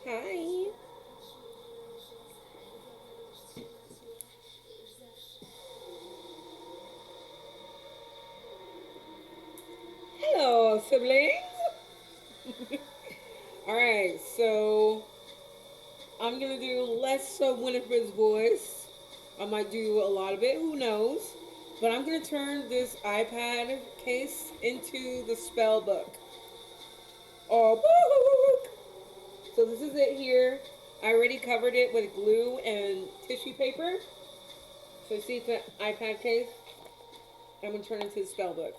Hi. Hello, siblings. Alright, so I'm gonna do less of Winifred's voice. I might do a lot of it, who knows? But I'm gonna turn this iPad case into the spell book. Oh, book! So this is it here. I already covered it with glue and tissue paper. So you see it's an iPad case. I'm gonna turn it into the spell book.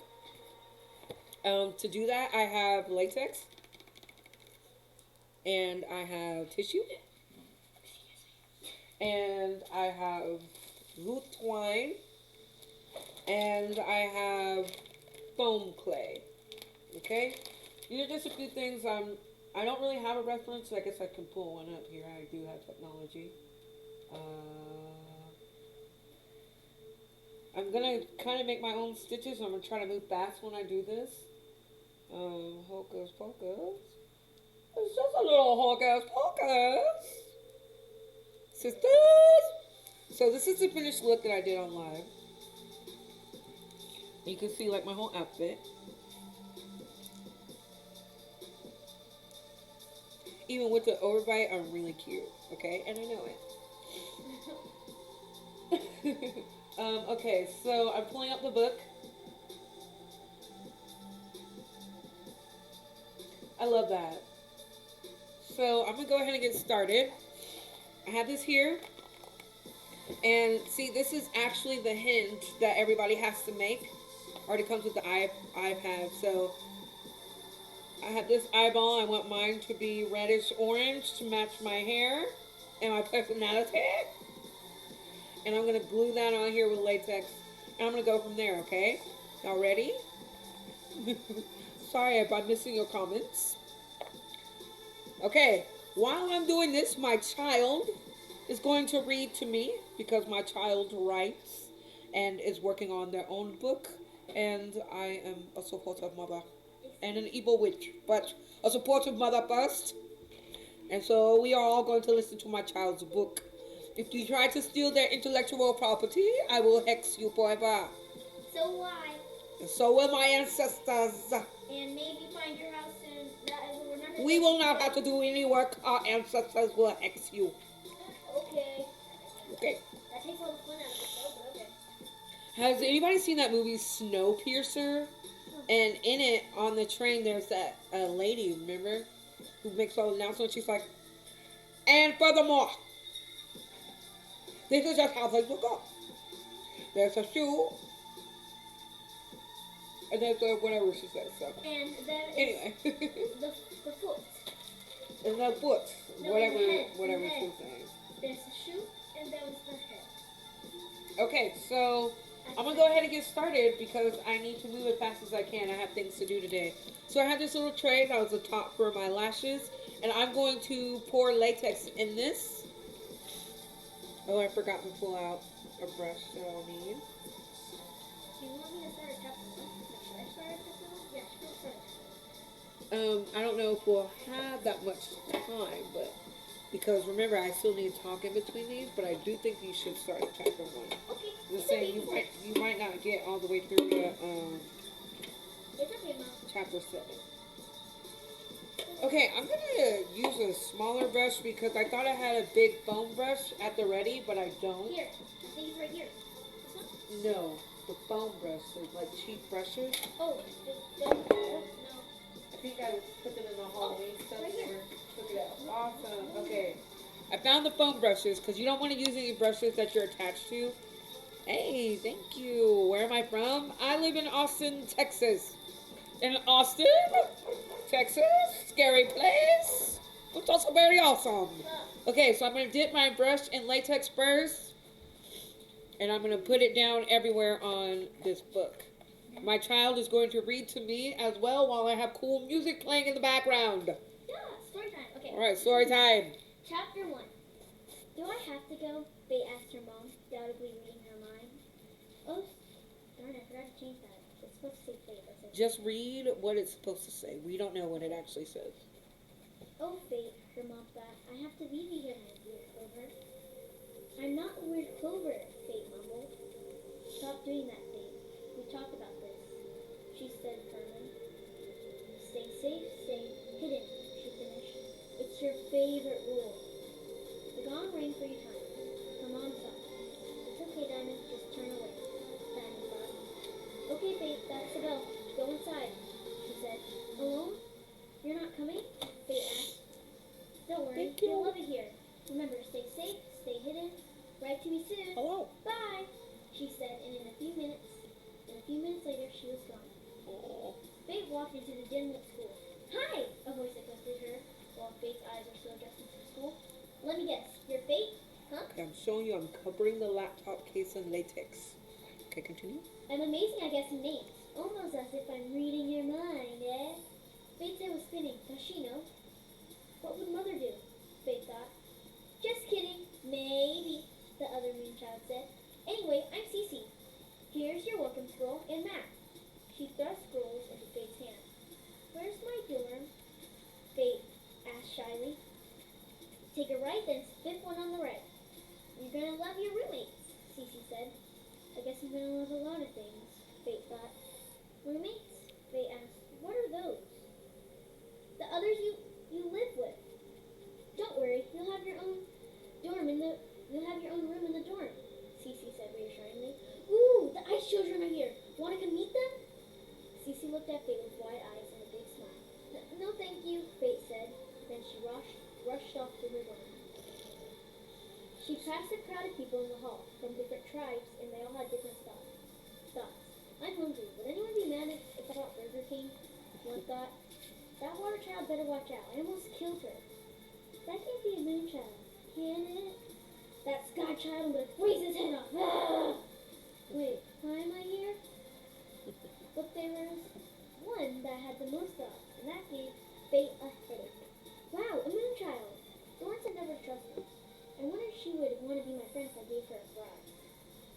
To do that, I have latex and I have tissue and I have root twine and I have foam clay. Okay, these are just a few things. I don't really have a reference. So I guess I can pull one up here. I do have technology. Uh, I'm gonna kind of make my own stitches. I'm gonna try to move fast when I do this. Hocus pocus. It's just a little hocus pocus. Sisters! So this is the finished look that I did on live. You can see like my whole outfit. Even with the overbite, I'm really cute. Okay, and I know it. Okay, so I'm pulling up the book. I love that. So I'm gonna go ahead and get started. I have this here, and see, this is actually the hint that everybody has to make. Already comes with the iPad. So I have this eyeball. I want mine to be reddish orange to match my hair and my personality. And I'm gonna glue that on here with latex, and I'm gonna go from there. Okay, y'all ready? Sorry if I'm missing your comments. Okay, while I'm doing this, my child is going to read to me because my child writes and is working on their own book, and I am a supportive mother and an evil witch, but a supportive mother first. And so we are all going to listen to my child's book. If you try to steal their intellectual property, I will hex you forever. So why? And so will my ancestors. And maybe find your house and that we're not. We will not have to do any work. Our ancestors will hex you. Okay. Okay. That takes all the fun out of the show, but okay. Has anybody seen that movie Snowpiercer? And in it, on the train, there's that lady, remember? Who makes all the announcements. She's like, and furthermore, this is just how things will go. There's a shoe, and there's whatever she says. So And there is anyway, the foot. there's no foot. No, Whatever, the head, whatever the head. she's saying. There's the shoe and there was the head. Okay, so I'm gonna go ahead and get started because I need to move as fast as I can. I have things to do today. So I have this little tray that was the top for my lashes, and I'm going to pour latex in this. Oh, I forgot to pull out a brush that I'll need. Do you want me to start a chapter 1? Should I start a chapter 1? Yeah, let's start. I don't know if we'll have that much time, but because remember, I still need to talk in between these, but I do think you should start at chapter 1. Okay. The saying you might not get all the way through the It's okay, Mom. chapter 7. Okay, I'm gonna use a smaller brush because I thought I had a big foam brush at the ready, but I don't. Here. I think it's right here. This one? No, the foam brush, those like cheap brushes. Oh, no. I think I put them in the Halloween stuff right here. or took it out. Awesome. Okay, I found the foam brushes because you don't want to use any brushes that you're attached to. Hey, thank you. Where am I from? I live in Austin, Texas. In Austin, Texas, scary place. It's also very awesome. Okay, so I'm going to dip my brush in latex first, and I'm going to put it down everywhere on this book. My child is going to read to me as well while I have cool music playing in the background. Yeah, story time. Okay. All right, story time. Chapter 1. Do I have to go? Faye asked her mom, doubtfully reading her mind. Oh, darn, I forgot to change that. It's supposed to say Faye. Just read what it's supposed to say. We don't know what it actually says. Oh, Faye, Her mom thought, I have to leave you here, my weird clover. I'm not a weird clover, Fate mumbled. Stop doing that, Fate. We talked about this, she said firmly. Stay safe, stay hidden, she finished. It's your favorite rule. The gong rang 3 times. Her mom thought, it's okay, Diamond, just turn away. Diamond thought, okay, Fate, that's the bell. Go inside, she said. Alone? You're not coming? Fate asked. Don't worry, you'll love it here. Remember, stay safe, stay hidden. Write to me soon. Hello. Bye, she said, and in a few minutes later, she was gone. Oh. Fate walked into the dim-lit school. Hi, a voice accosted her, while Fate's eyes were still adjusting to the school. Let me guess, you're Fate? Huh? Okay, I'm showing you I'm covering the laptop case in latex. Okay, continue. I'm amazing at guessing names. Almost as if I'm reading your mind, eh? Fate's head was spinning. Does she know? What would Mother do? Fate thought. Just kidding. Maybe, the other moonchild said. Anyway, I'm Cece. Here's your welcome scroll and map. She thrust scrolls into Fate's hand. Where's my dorm? Fate asked shyly. Take a right, then fifth one on the right. You're gonna love your roommates, Cece said. I guess I'm gonna love a lot of things, Fate thought. Roommates? Fate asked. What are those? The others you live with. Don't worry, you'll have your own room in the dorm, Cece said reassuringly. Ooh, the ice children are here. Wanna come meet them? Cece looked at Fate with wide eyes and a big smile. No, thank you, Fate said. Then she rushed off to her dorm. She passed a crowd of people in the hall from different tribes, and they all had different thoughts. I'm hungry. Would anyone be mad if I bought Burger King? One thought. That water child better watch out. I almost killed her. That can't be a moon child, can it? That sky child, I'm gonna freeze his head off. Ah! Wait, why am I here? But there was one that had the most thoughts, and that gave Fate a headache. Wow, a moon child. Thorns had never trusted. I wonder if she would want to be my friend if I gave her a prize.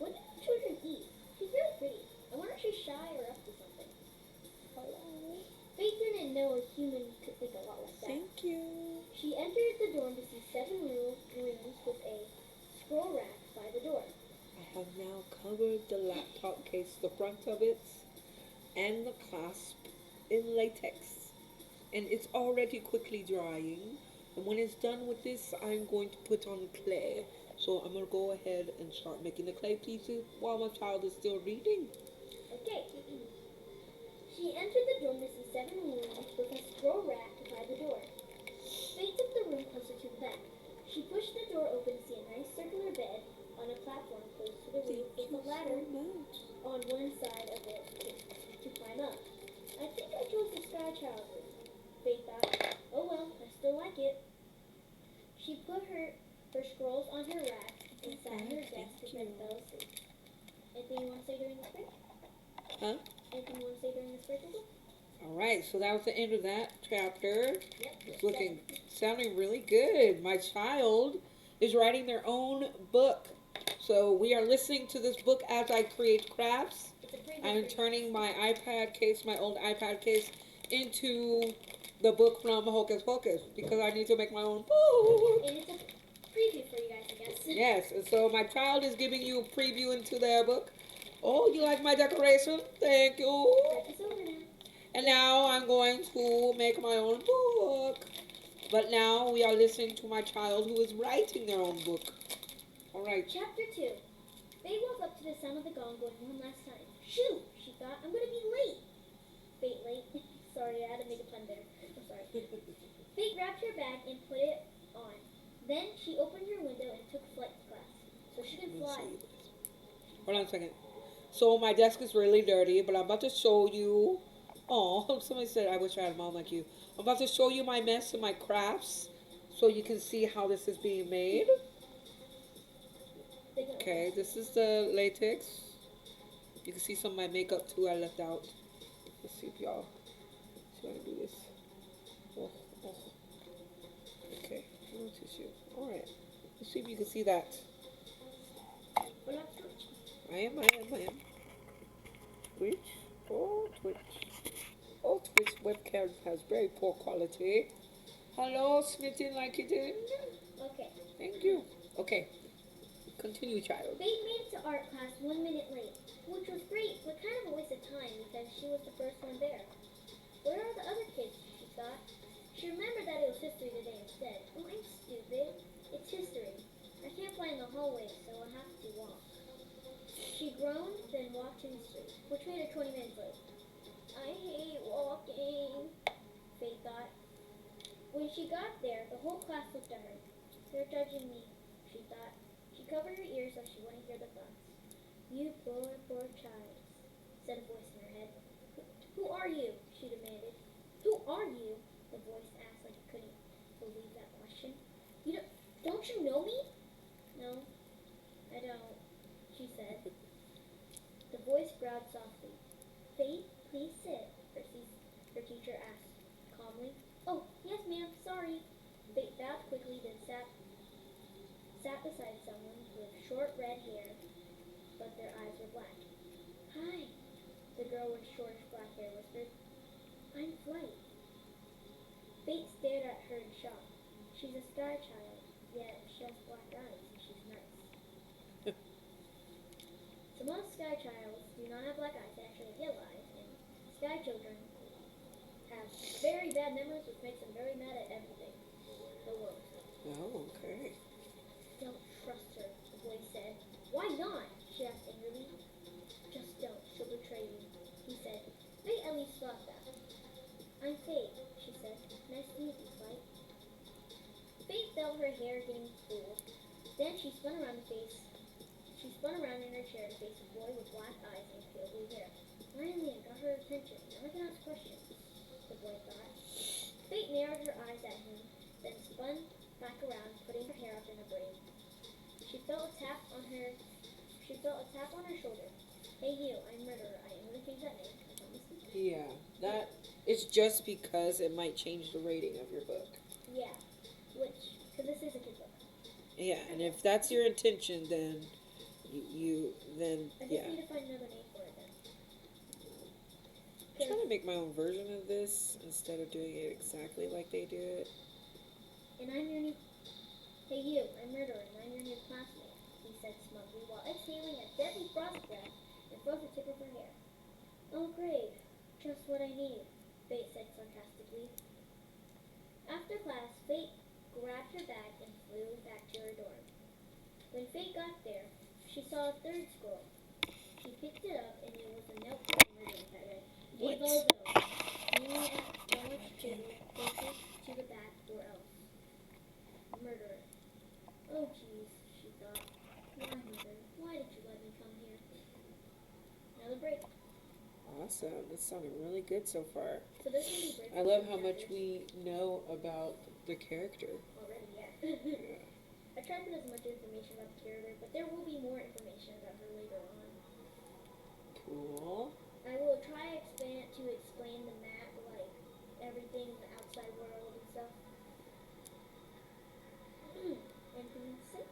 What do children eat? She's really pretty. I wonder if she's shy or up to something. Hello? Fate didn't know a human could think a lot like that. Thank you. She entered the dorm to see 7 rooms with a scroll rack by the door. I have now covered the laptop case, the front of it, and the clasp in latex. And it's already quickly drying. And when it's done with this, I'm going to put on clay. So I'm going to go ahead and start making the clay pieces while my child is still reading. Okay. She entered the dorm to see 7 rooms with a scroll rack by the door. Fate took the room closer to the back. She pushed the door open to see a nice circular bed on a platform close to the roof with a ladder on one side of it to climb up. I think I chose the sky child room, Fate thought. Oh well, I still like it. She put her scrolls on her rack and sat at her desk and then fell asleep. Anything you want to say during this break? Huh? Anything you want to say during this break? Alright, so that was the end of that chapter. Yep. It's sounding really good. My child is writing their own book. So we are listening to this book as I create crafts. I'm turning my iPad case, my old iPad case, into the book from Hocus Pocus because I need to make my own book. And it's a preview for you guys, I guess. Yes, and so my child is giving you a preview into their book. Oh, you like my decoration? Thank you. It's over now. And now I'm going to make my own book. But now we are listening to my child who is writing their own book. All right. Chapter 2. Faye woke up to the sound of the gong going one last time. Shoot, she thought, I'm going to be late. Fate late. Sorry, I had to make a pun there. I'm sorry. Fate grabbed her bag and put it on. Then she opened her window and took flight to class, so she could fly. Hold on a second. So my desk is really dirty, but I'm about to show you. Oh, somebody said I wish I had a mom like you. I'm about to show you my mess and my crafts so you can see how this is being made. Okay, this is the latex. You can see some of my makeup too I left out. Let's see if y'all see if I can do this. Oh. Okay, no tissue. Alright. Let's see if you can see that. I am. Twitch. Oh, Twitch. Oh, Twitch webcam has very poor quality. Hello, smitten like kitten. Okay. Thank you. Okay, continue, child. Fate made it to art class 1 minute late, which was great, but kind of a waste of time because she was the first one there. Where are the other kids? She thought. She remembered that it was history today instead. Oh, I'm stupid. It's history. I can't find the hallway, so I'll have to walk. She groaned, then walked in the street, which made her 20 minutes late. I hate walking, Faye thought. When she got there, the whole class looked at her. They're judging me, she thought. She covered her ears so she wouldn't hear the thoughts. You poor, poor child, said a voice in her head. Who are you? She demanded. Who are you? The voice asked like it couldn't believe that question. You don't you know me? No, I don't, she said. The voice growled softly. Faith, please sit, her teacher asked calmly. Oh, yes, ma'am, sorry. Faith bowed quickly, then sat beside someone with short red hair, but their eyes were black. Hi, the girl with shortish black hair whispered. I'm Flight. Fate stared at her in shock. She's a sky child, yet she has black eyes and she's nice. So most sky childs do not have black eyes, they actually have yellow eyes, and sky children have very bad memories, which makes them very mad at everything. The world. Oh, okay. Don't trust her, the voice said. Why not? She asked angrily. Just don't, she'll betray you, he said. Fate at least thought that. I'm Fate, she said. Nice to meet you, Flight. Fate felt her hair getting cool. Then she spun around in her chair to face a boy with black eyes and pale blue hair. Finally, I got her attention. Now I can ask questions, the boy thought. Fate narrowed her eyes at him, then spun back around, putting her hair up in a braid. She felt a tap on her shoulder. Hey you, I'm Murderer. I am going to change that name. I promise. Yeah, that it's just because it might change the rating of your book. Yeah, because this is a kid book. Yeah, and if that's your intention, then then I just need to find another name for it then. I'm trying to make my own version of this instead of doing it exactly like they do it. And I'm your new... Hey you, I'm Murderer, and I'm your new classmate, he said smugly while exhaling a deadly frost breath and froze the tip of her hair. Oh great, just what I need, Fate said sarcastically. After class, Fate grabbed her bag and flew back to her dorm. When Fate got there, she saw a third scroll. She picked it up and it was a note from Murderer that read, Hey Bozo, meet me at College Table closest to the back or else. Murderer. Oh jeez, she thought. Why, Mother? Why did you let me come here? Another break. Awesome. This sounded really good so far. So there's going to be breaks. I love how much we know about the character. Already, yeah. I tried to put as much information about the character, but there will be more information about her later on. Cool. I will try to explain the map, like everything in the outside world and stuff. Anything to say?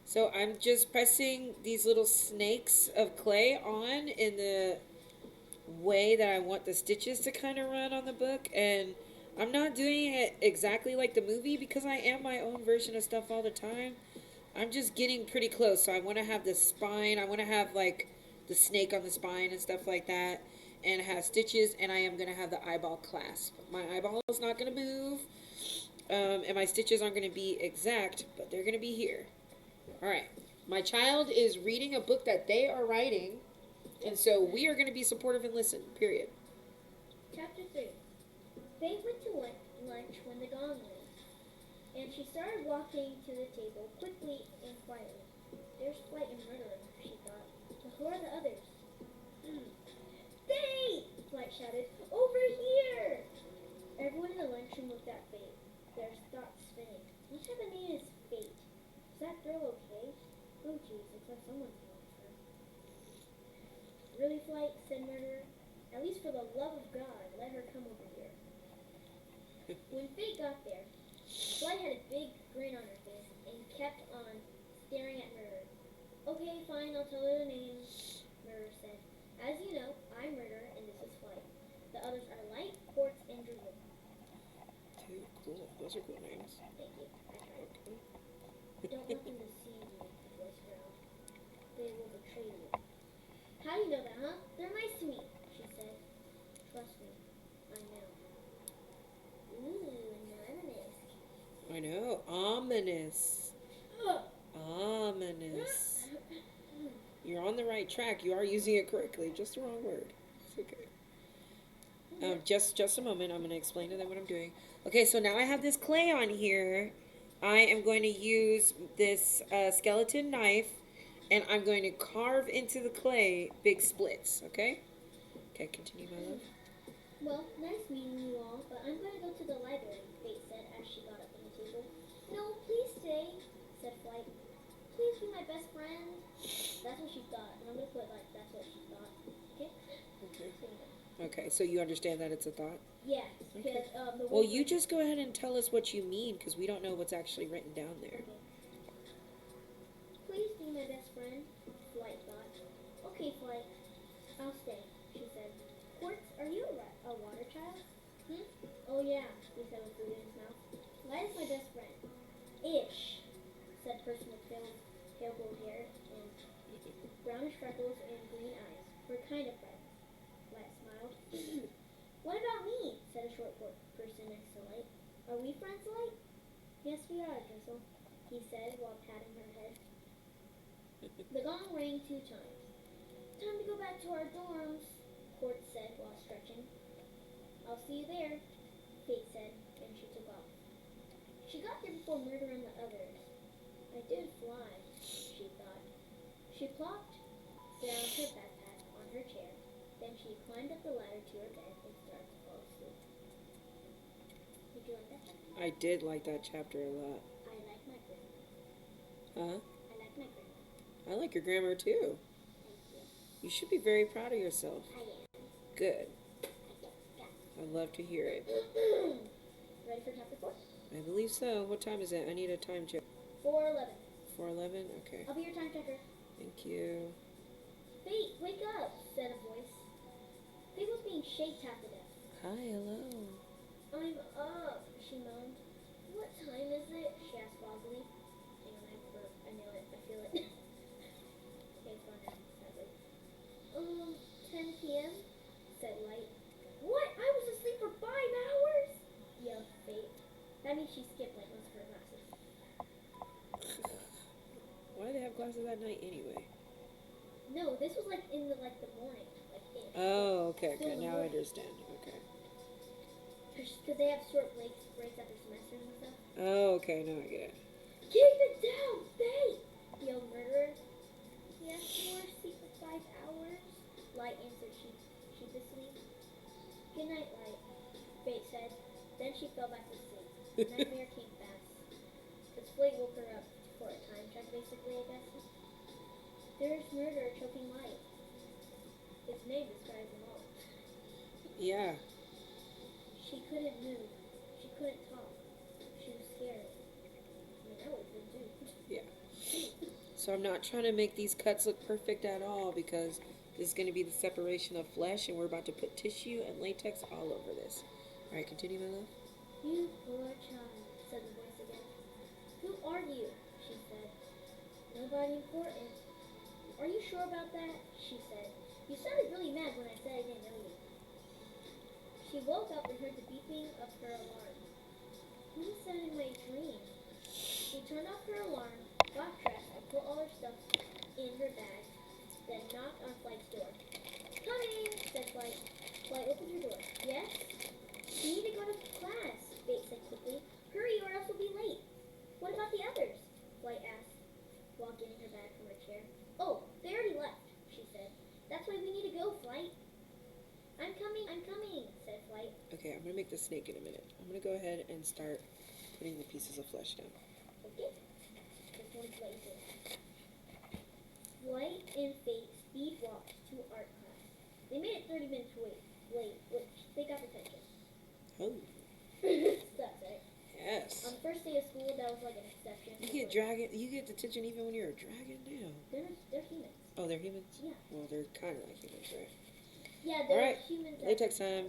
So I'm just pressing these little snakes of clay on in the way that I want the stitches to kind of run on the book, and I'm not doing it exactly like the movie because I am my own version of stuff all the time. I'm just getting pretty close, so I want to have the spine, I want to have like the snake on the spine and stuff like that, and have stitches, and I am going to have the eyeball clasp. My eyeball is not going to move, and my stitches aren't going to be exact, but they're going to be here. Alright, my child is reading a book that they are writing, and so we are going to be supportive and listen, period. Chapter 3. Faye went to lunch when the gong rang, and she started walking to the table quickly and quietly. There's Flight and Murderer, she thought. But who are the others? Faye! Flight shouted. Over here! Everyone in the lunchroom looked at Faye, their thoughts spinning. What type of name is Fate? Is that girl okay? Oh jeez, looks like someone's wrong with her. Really, Flight? Said Murderer. At least for the love of God, let her come over here. When Fate got there, Flight had a big grin on her face and kept on staring at Murderer. Okay, fine, I'll tell her the name, Murderer said. As you know, I'm Murderer and this is Flight. The others are Light, Quartz, and Drizzle. huh? They're nice to me, she said. Trust me, I know. Ooh, ominous. I know. Ominous. Ominous. You're on the right track. You are using it correctly. Just the wrong word. It's okay. Just a moment. I'm going to explain to them what I'm doing. Okay, so now I have this clay on here. I am going to use this skeleton knife, and I'm going to carve into the clay big splits. Okay? Okay, continue, my love. Well, nice meeting you all, but I'm going to go to the library, Fate said as she got up from the table. No, please stay, said Flight. Please be my best friend. That's what she thought, and I'm going to put like, that's what she thought. Okay? Okay. So, Okay, so you understand that it's a thought? yeah, because the Well, you just go ahead and tell us what you mean, because we don't know what's actually written down there. Okay. Please be my best friend, Flight thought. Okay, Flight, I'll stay, she said. Quartz, are you a water child? Oh yeah, he said with food in his mouth. Light is my best friend. Ish, said person with pale gold hair and brownish freckles and green eyes. We're kind of friends. Light smiled. What about me? Said a short person next to Light. Are we friends, Light? Yes, we are, Drizzle, he said while patting her head. The gong rang 2 times. Time to go back to our dorms, Quartz said while stretching. I'll see you there, Fate said, and she took off. She got there before Murder and the others. I did fly, she thought. She plopped down her backpack on her chair. Then she climbed up the ladder to her bed and started to fall asleep. Did you like that chapter? I did like that chapter a lot. I like my grammar. Huh? I like my grammar. I like your grammar too. Thank you. You should be very proud of yourself. I am. Good. Yeah. I'd love to hear it. Ready for chapter 4? I believe so. What time is it? I need a time check. 4:11. 4:11? Okay. I'll be your time checker. Thank you. Fate, wake up, said a voice. Fate was being shaked half to death. Hi, hello. I'm up, she moaned. What time is it? She asked foggily. Hang on, I burped. I know it. I feel it. Okay, it's gone now. Sadly. 10 p.m., said Light. What? I was asleep for 5 hours? Yelled Fate. That means she skipped like most of her classes. Why do they have classes at night anyway? No, this was like in the morning, like ish. Oh, okay, Still okay. in the Now I morning. understand. Okay. Because they have short breaks after semesters and stuff. Oh, okay. Now I get it. Keep it down, Fate! Yelled Murderer. Yes, more sleep for 5 hours. Light answered sheepishly. Good night, Light, Fate said. Then she fell back to sleep. Nightmare came fast. Its blade woke her up for a time check, basically, I guess. There's Murderer choking Light. Its name describes them all. Yeah. She couldn't move. She couldn't talk. She was scared. I mean, I would have been too. Yeah. So I'm not trying to make these cuts look perfect at all because this is going to be the separation of flesh and we're about to put tissue and latex all over this. All right, continue, my love. You poor child, said the voice again. Who are you? She said. Nobody important. Are you sure about that? She said. You sounded really mad when I said I didn't know you. She woke up and heard the beeping of her alarm. Who was that in my dream? She turned off her alarm, got dressed, and put all her stuff in her bag, then knocked on Flight's door. Coming, said Flight. Flight opened her door. Yes? You need to go to class, Fate said quickly. Hurry or else we'll be late. What about the others? Flight asked, while getting her bag from her chair. Oh, they already left, she said. That's why we need to go, Flight. I'm coming, said Flight. Okay, I'm going to make the snake in a minute. I'm going to go ahead and start putting the pieces of flesh down. Okay. This one's Flight too. Flight and Fate speed walked to art class. They made it 30 minutes late, which they got detention. Oh, Sucks, right? yes. On the first day of school, that was like an exception. You get detention even when you're a dragon now. They're humans. Oh, they're humans? Yeah. Well, they're kind of like humans, right? Yeah, they're Alright, humans. Latex time.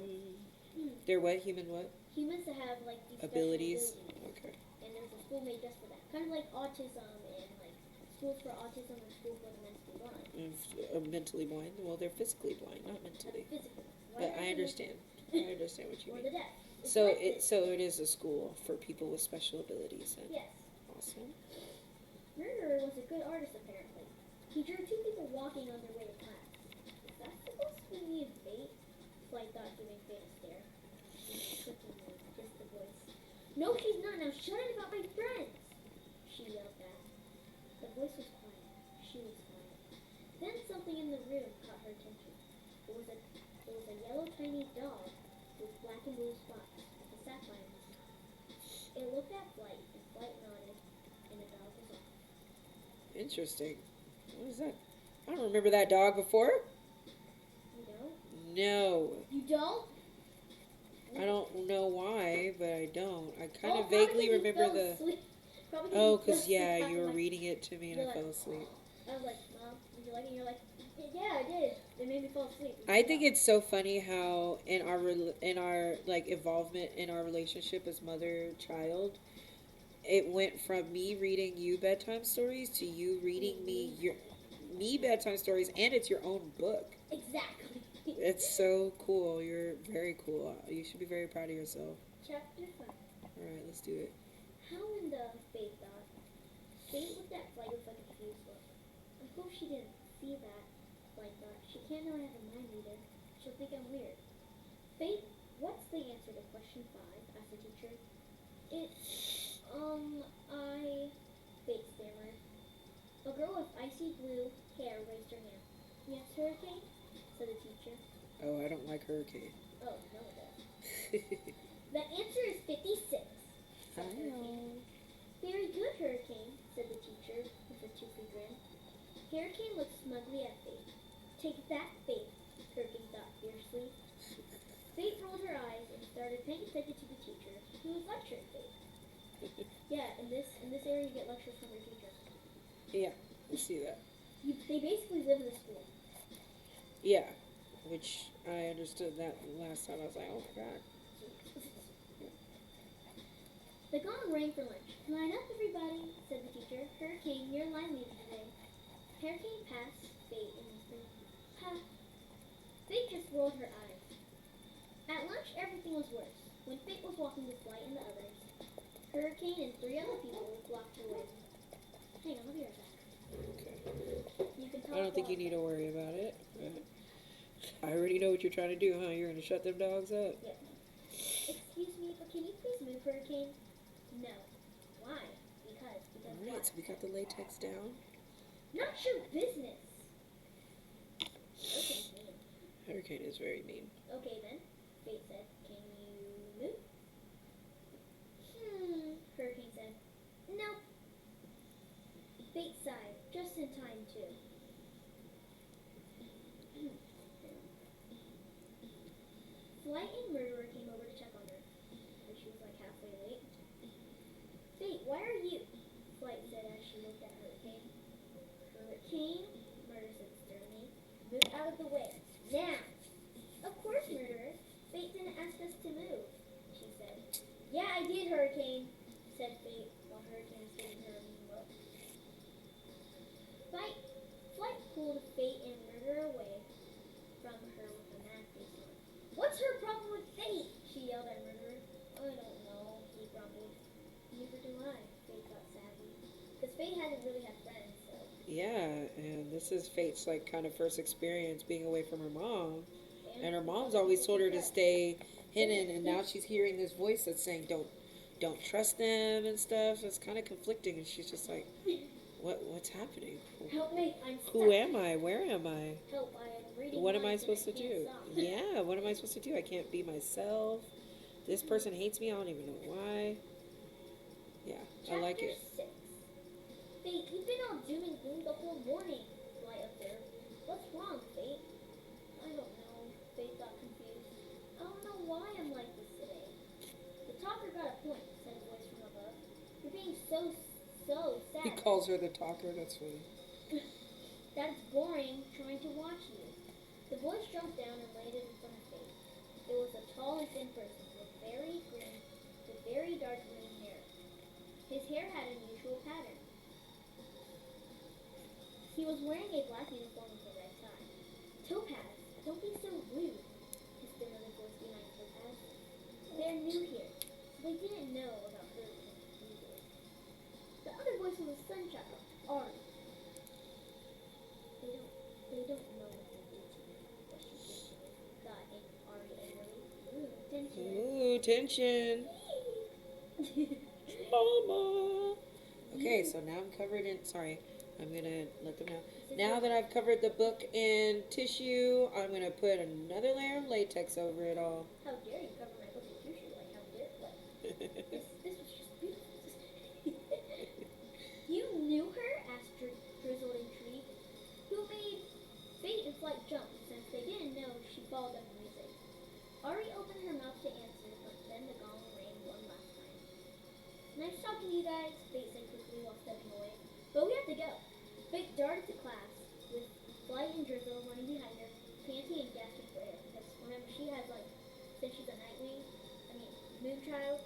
They're what? Human what? Humans that have like these Abilities. special abilities. Okay. And there's a school made just for that. Kind of like autism and like schools for autism or schools for the mentally blind. Mentally blind. Well, they're physically blind, not mentally. Physically. But I understand. I understand what you Or mean. the deaf. It's So like it is a school for people with special abilities. Then. Yes. Awesome. Murderer was a good artist apparently. He drew two people walking on their way to class. Is that supposed to be a fate? Flight thought, giving Fate a stare. Just the voice. No, she's not. Now shut it about my friends! She yelled back. The voice was quiet. She was quiet. Then something in the room caught her attention. It was a yellow tiny dog with black and blue spots with a sapphire in its mouth. It looked at Flight, and Flight nodded, and the dog was off. Interesting. What is that? I don't remember that dog before. You don't? No. You don't? I don't know why, but I don't. I kind Oh, of probably vaguely 'cause you remember fell the. asleep. Probably 'cause Oh, you fell because asleep yeah, half you of were my- reading it to me and You're I like, fell asleep. I was like, Mom, did you like it? And you're like, yeah, I did. It made me fall asleep. I think it's so funny how in our like involvement in our relationship as mother child, it went from me reading you bedtime stories to you reading me bedtime stories, and it's your own book. Exactly. It's so cool. You're very cool. You should be very proud of yourself. Chapter 5. All right, let's do it. How in the Fate thought? Fate looked at Flight with a confused look. I hope she didn't see that. Flight thought. She can't know I have a mind reader. She'll think I'm weird. Fate, what's the answer to question 5? Asked the teacher. Fate stammered. A girl with icy blue hair raised her hand. Yes, Hurricane? Said the teacher. Oh, I don't like hurricane. Oh, no it does. The answer is 56. I know. Very good, Hurricane, said the teacher with a toothy grin. Hurricane looked smugly at Fate. Take that, Fate, Hurricane thought fiercely. Fate rolled her eyes and started paying attention to the teacher, who was lecturing Fate. Yeah, in this area you get lectures from your teacher. Yeah, I see that. They basically live in the school. Yeah, which I understood that last time. I was like, oh my god. The gong rang for lunch. Line up, everybody, said the teacher. Hurricane, you're line leader today. Hurricane passed Fate and whispered, ha. Fate just rolled her eyes. At lunch, everything was worse. When Fate was walking with Flight and the others, Hurricane and 3 other people blocked her way. Hang on, I'll be right back. Okay. You can talk I don't think you while- need to worry about it. But I already know what you're trying to do, huh? You're going to shut them dogs up? Yeah. Excuse me, but can you please move, Hurricane? No. Why? Because Alright, what? so we got the latex down. Not your business. Hurricane's mean. Hurricane is very mean. Okay then, Fate said. Can you move? Hurricane said. Nope. Fate sighed, just in time too. Flight and Murderer came over to check on her, and she was like halfway late. Fate, why are you? Flight said as she looked at Hurricane. Hurricane, Murder said sternly. Move out of the way. Now! Of course, Murderer. Fate didn't ask us to move, she said. Yeah, I did, Hurricane, said Fate, while Hurricane was giving her a mean look. Flight pulled Fate and Murderer away from her with a mad face on. What's her problem with Fate? She yelled at Murderer. I don't know, he grumbled. Neither do I, Fate thought sadly. Because Fate hasn't really had friends, so. Yeah, and this is Fate's like kind of first experience being away from her mom. And her mom's always told her to stay hidden, and now she's hearing this voice that's saying don't trust them and stuff. It's kind of conflicting, and she's just like, what's happening? Help me, I'm stuck. Who am I? Where am I? Help, I am reading What am I minds and supposed to can't do? stop. Yeah, what am I supposed to do? I can't be myself. This person hates me. I don't even know why. Yeah, I like it. Chapter 6. Fate, you've been all doom and gloom the whole morning, Flight observed. What's wrong, Fate? I don't know, Fate got confused. I don't know why I'm like this today. The talker got a point, said a voice from above. You're being so sad. He calls her the talker. That's funny. That's boring, trying to watch you. The voice jumped down and landed in front of Fate. It was a tall and thin person with very dark green hair. His hair had an unusual pattern. wearing a black uniform with a red tie. Topaz, don't be so rude, hissed another voice behind Topaz. They're new here, so they didn't know about hurricanes either. The other voice was a sunchild, Ari. They don't know what they did to me, what she did to me, thought Ari angrily. Ooh, tension. Ooh, tension. Mama. Okay, so now I'm covered in. Sorry, I'm gonna let them know. Now that I've covered the book in tissue, I'm gonna put another layer of latex over it all. How dare you cover my book in tissue? Like, how dare this was just beautiful. You knew her? Asked Drizzle intrigued. Who made Fate and Flight jump since they didn't know she followed them music? Ari opened her mouth to answer, but then the gong rang one last time. Nice talking to you guys, Fate said quickly while stepping away. But we have to go. Fate darted to class, with Flight and Drizzle running behind her, panting and gasping for air. Because remember, she has, like, since she's a Moonchild,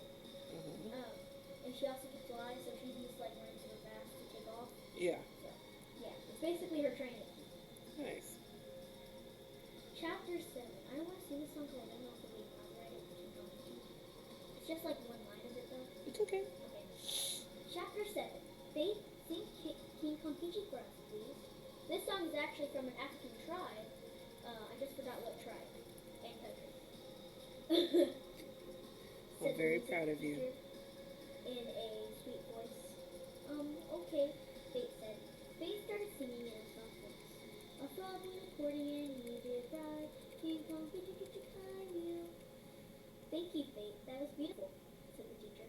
and she also can fly, so she's used to, like, running super fast to take off. Yeah. So, yeah, it's basically her training. Nice. Chapter 7. I don't want to sing this song because I don't know if it'll be copyrighted. It's just like one line of it though. It's okay. Okay. Chapter 7. Faith, sing King Konkichi for us, please. This song is actually from an African tribe. I just forgot what tribe and country. I'm very proud of you. In a sweet voice. Okay, Faith said. Faith started singing in a soft voice. A frog went accordion, you did right. King Konkichi you. Thank you, Faith. That was beautiful, said the teacher.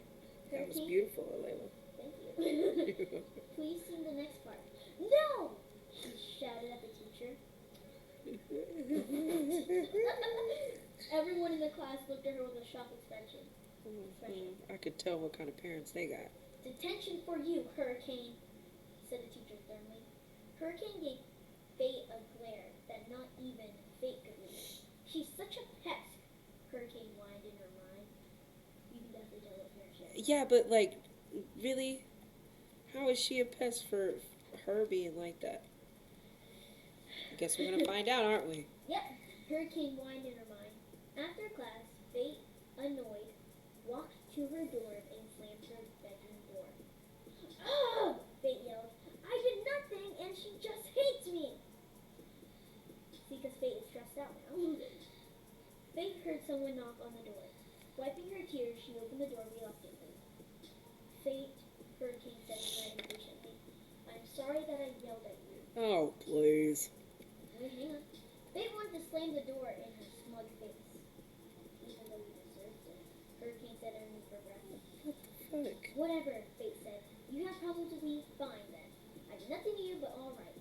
That was beautiful, Alayla. Thank you. Please sing the next part. No! She shouted at the teacher. Everyone in the class looked at her with a shocked expression. I could tell what kind of parents they got. Detention for you, Hurricane, said the teacher sternly. Hurricane gave Fate a glare that not even Fate could read. She's such a pest, Hurricane whined in her mind. You can definitely tell what parents she has. Yeah, but, like, really? How is she a pest for her being like that? I guess we're going to find out, aren't we? Yep, Hurricane whined in her mind. After class, Fate, annoyed, walked to her dorm and slammed her bedroom door. Oh! Fate yelled. I did nothing and she just hates me! See, because Fate is stressed out now. Fate heard someone knock on the door. Wiping her tears, she opened the door reluctantly. Fate, Hurricane said impatiently. I'm sorry that I yelled at you. Oh, please. Wait, hang on. Fate wanted to slam the door in her smug face. Even though he deserves it. Hurricane said underneath her breath. What the fuck? Whatever, Fate said. You have problems with me? Fine then. I did nothing to you, but alright.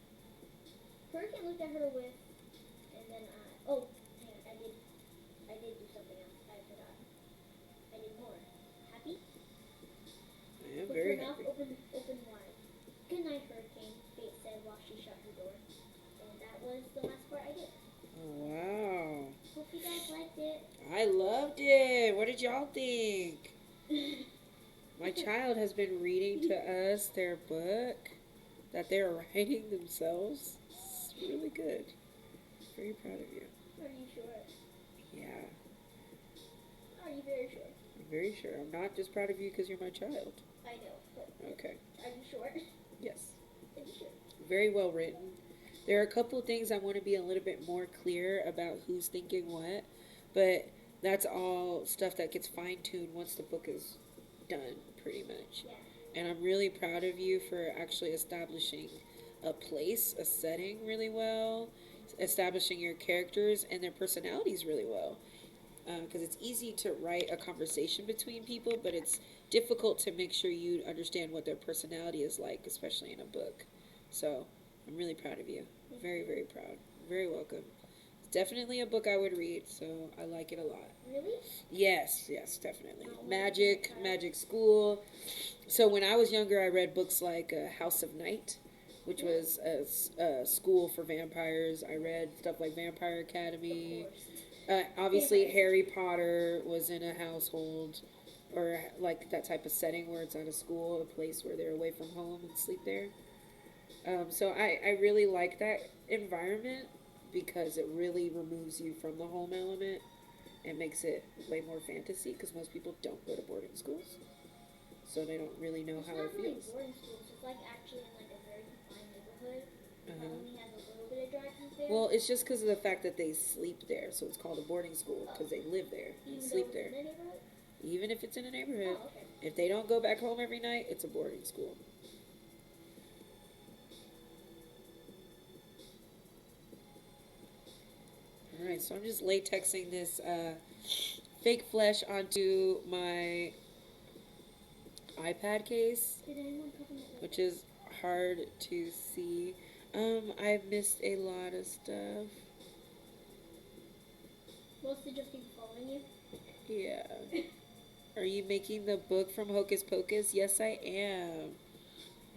Hurricane looked at her with, and then oh, hang on, I did do something else. I forgot. I did more. Happy? I am With very her mouth happy. open wide. Good night, Hurricane, Fate said while she shut her door. And that was the last part I did. Oh, wow. Hope you guys liked it. I loved it. What did y'all think? My child has been reading to us their book that they're writing themselves. It's really good. Very proud of you. Are you sure? Yeah, Are you very sure? I'm very sure. I'm not just proud of you because you're my child. I know, but Okay. are you sure? Yes. Are you sure? Very well written. There are a couple things I want to be a little bit more clear about who's thinking what, but that's all stuff that gets fine-tuned once the book is done, pretty much. Yeah. And I'm really proud of you for actually establishing a place, a setting really well, establishing your characters and their personalities really well. Because it's easy to write a conversation between people, but it's difficult to make sure you understand what their personality is like, especially in a book. So I'm really proud of you. Very, very proud. Very welcome. It's definitely a book I would read, so I like it a lot. Really? Yes, definitely. Oh, Magic, okay. Magic School. So when I was younger, I read books like House of Night, which was a school for vampires. I read stuff like Vampire Academy. Of course. Obviously, Vampires. Harry Potter was in a household or like that type of setting where it's at a school, a place where they're away from home and sleep there. So I really like that environment because it really removes you from the home element and makes it way more fantasy because most people don't go to boarding schools. So they don't really know It's how not it really feels. boarding schools. It's like actually in like a very defined neighborhood that Uh-huh. only has a little bit of dry food there. Well, it's just because of the fact that they sleep there, so it's called a boarding school because they live there and Even though sleep it's there. in a neighborhood. Even if it's in a neighborhood, Oh, okay. if they don't go back home every night, it's a boarding school. All right, so I'm just latexing this fake flesh onto my iPad case, Did anyone come in that which is hard to see. I've missed a lot of stuff. Mostly just people following you. Yeah. Are you making the book from Hocus Pocus? Yes, I am.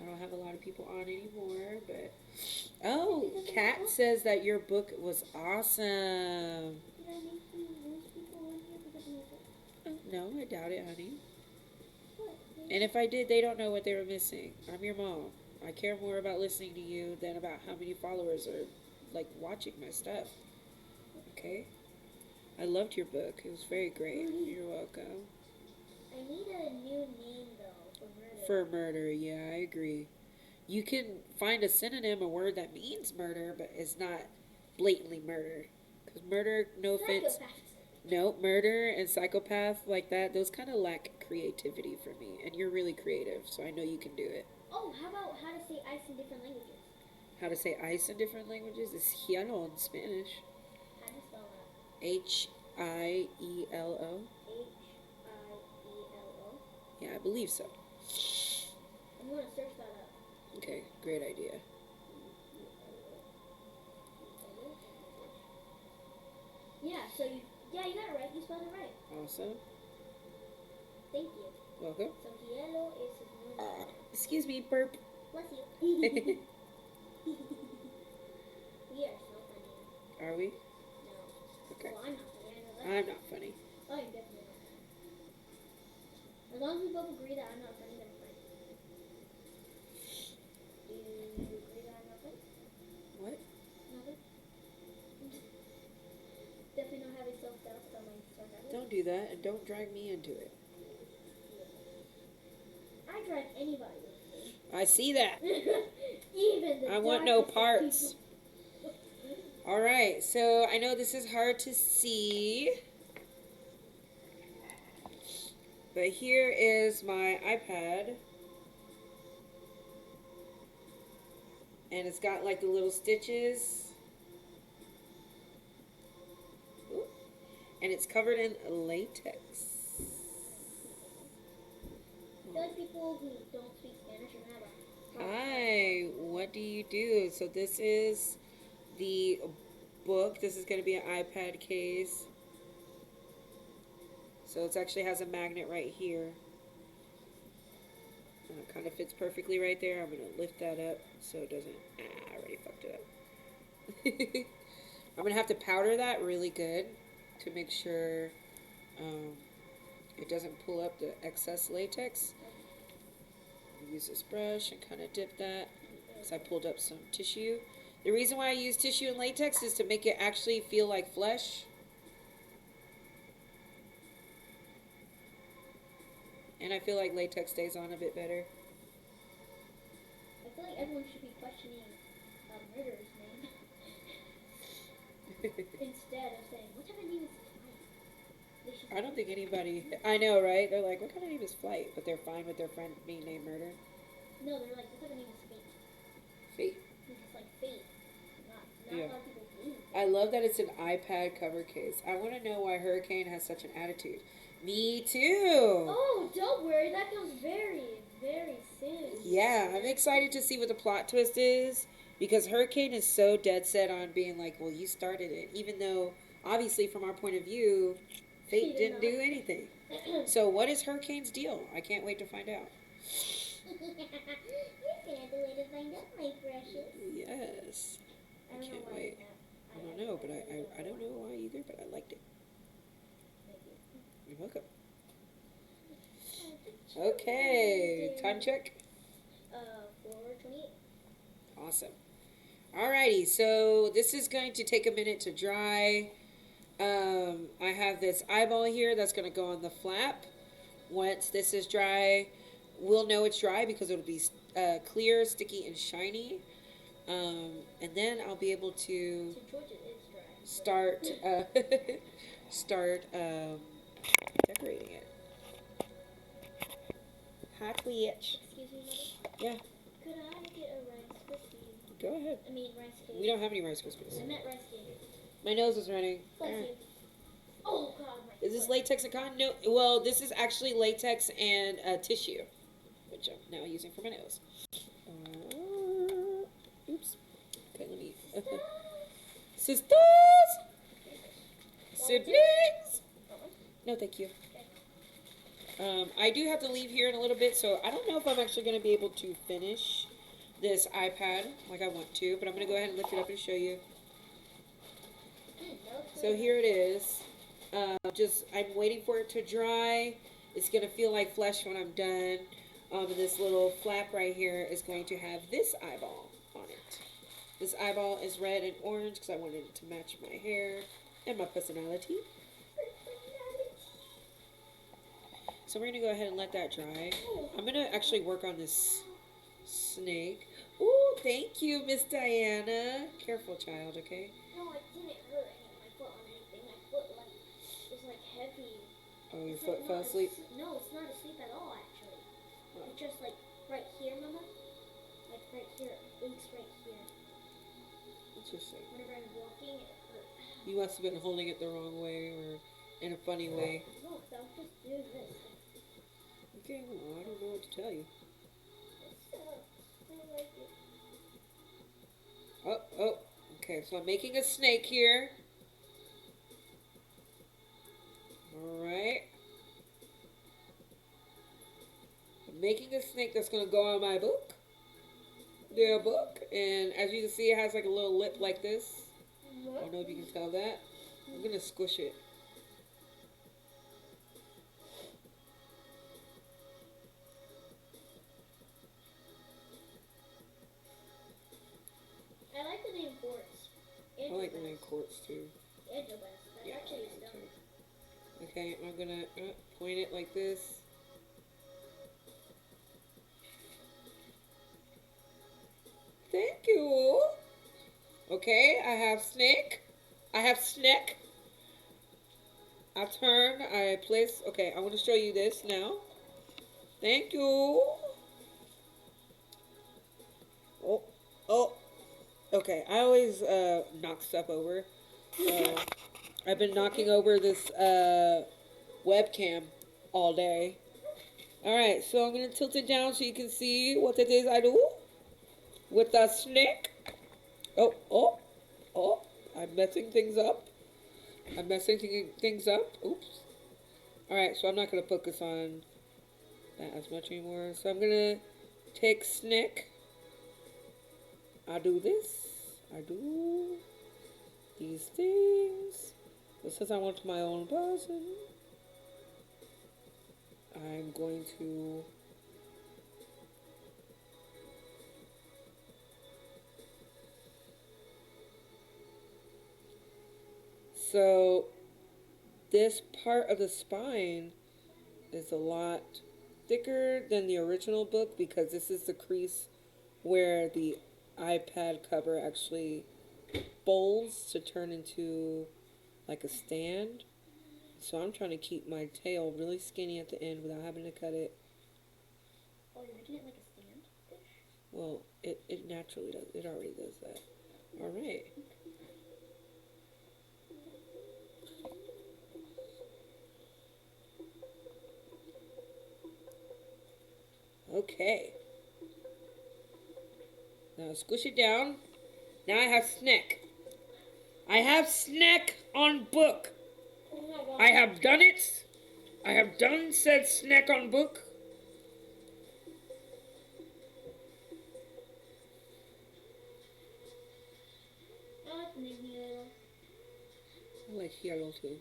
I don't have a lot of people on anymore, but oh, Kat says that your book was awesome. Did I make you lose people in here because of my book? Oh, no, I doubt it, honey. What? And if I did, they don't know what they were missing. I'm your mom. I care more about listening to you than about how many followers are like watching my stuff. Okay? I loved your book. It was very great. You're welcome. I need a new name though for murder. For murder, yeah, I agree. You can find a synonym, a word that means murder, but it's not blatantly murder. Because murder, no offense, Psychopath. no, murder and psychopath like that, those kind of lack creativity for me. And you're really creative, so I know you can do it. Oh, how about how to say ice in different languages? How to say ice in different languages is hielo in Spanish. How do you spell that? Hielo. Hielo. Yeah, I believe so. I'm gonna search that up. Okay, great idea. Yeah, so you got it right. You spelled it right. Awesome. Thank you. Welcome. So hielo is Excuse me, burp. bless you. We are so funny. Are we? No. Okay. Well, I'm not funny. I know that. I'm not funny. Oh, you're definitely not funny. As long as we both agree that I'm not funny, then I'm fine. Do you agree that I'm not funny? What? Nothing? Definitely not having self-doubt about my sarcasm. Don't do that, and don't drag me into it. I drag anybody with me. I see that. Even the I want no darkest of parts. people. All right, so I know this is hard to see, but here is my iPad, and it's got like the little stitches, Ooh. And it's covered in latex. I feel like people who don't speak Spanish are gonna have a Hi, what do you do? So this is the book. This is going to be an iPad case. So it actually has a magnet right here. And it kind of fits perfectly right there. I'm going to lift that up so it doesn't... I already fucked it up. I'm going to have to powder that really good to make sure it doesn't pull up the excess latex. Use this brush and kind of dip that. So I pulled up some tissue. The reason why I use tissue and latex is to make it actually feel like flesh. And I feel like latex stays on a bit better. I feel like everyone should be questioning murderer's name instead of saying, what type of name is Flight? I don't think anybody... I know, right? They're like, what kind of name is Flight? But they're fine with their friend being named Murder. No, they're like, what type of name is Fate? Fate. It's like Fate. Not Yeah. a lot of people believe. I love that it's an iPad cover case. I want to know why Hurricane has such an attitude. Me too. Oh, don't worry. That comes very, very soon. Yeah, I'm excited to see what the plot twist is because Hurricane is so dead set on being like, well, you started it, even though obviously from our point of view, Fate didn't do anything. So what is Hurricane's deal? I can't wait to find out. You're gonna have to wait to find out, my precious. Yes. I can't wait. I don't know, but I don't know why either, but I liked it. You're welcome. Okay, time check. 4:28. Awesome. Alrighty, so this is going to take a minute to dry. I have this eyeball here that's going to go on the flap. Once this is dry, we'll know it's dry because it'll be clear, sticky, and shiny. And then I'll be able to start start decorating it. Hot Twitch. Excuse me, Mother? Yeah. Could I get a Rice Krispie? Go ahead. I mean, Rice Cake. We don't have any Rice Krispies. I meant Rice Cake. My nose is running. Bless you. Oh, God. My Is this foot. latex and cotton? No. Well, this is actually latex and tissue, which I'm now using for my nose. Oops. Okay, let me. Sisters! Siblings! No, thank you. I do have to leave here in a little bit, so I don't know if I'm actually going to be able to finish this iPad like I want to, but I'm going to go ahead and lift it up and show you. So here it is. I'm waiting for it to dry. It's going to feel like flesh when I'm done. And this little flap right here is going to have this eyeball on it. This eyeball is red and orange because I wanted it to match my hair and my personality. So we're going to go ahead and let that dry. I'm going to actually work on this snake. Ooh, thank you, Miss Diana. Careful, child, okay? No, it didn't hurt my foot on anything. My foot, was, heavy. Oh, your It's foot like fell not asleep? No, it's not asleep at all, actually. Oh. It's just, right here, Mama. Right here. Aches right here. Interesting. Whenever I'm walking, it hurts. You must have been holding it the wrong way or in a funny way. No, because I was just doing this. Okay, well, I don't know what to tell you. I like it. Oh, okay, so I'm making a snake here. Alright. I'm making a snake that's going to go on my book. Their book. And as you can see, it has like a little lip like this. I don't know if you can tell that. I'm going to squish it. I like the name Quartz. I like the name Quartz too. That's Yeah, actually I like stone. too. Okay, I'm going to point it like this. Thank you. Okay, I have snake. I have snack. I turn, I place. Okay, I want to show you this now. Thank you. Oh. Okay, I always knock stuff over. I've been knocking over this webcam all day. Alright, so I'm going to tilt it down so you can see what it is I do with the snake. Oh. I'm messing things up. Oops. Alright, so I'm not going to focus on that as much anymore. So I'm going to take snake. I do this. I do these things. But since I want my own person, I'm going to so this part of the spine is a lot thicker than the original book because this is the crease where the iPad cover actually folds to turn into like a stand. So I'm trying to keep my tail really skinny at the end without having to cut it. Oh, you're making it like a stand fish? Well, it naturally does. It already does that. Alright. Okay. Now squish it down. Now I have snack. I have snack on book. Oh my God. I have done it. I have done said snack on book. I like the name Hilo. I like yellow too.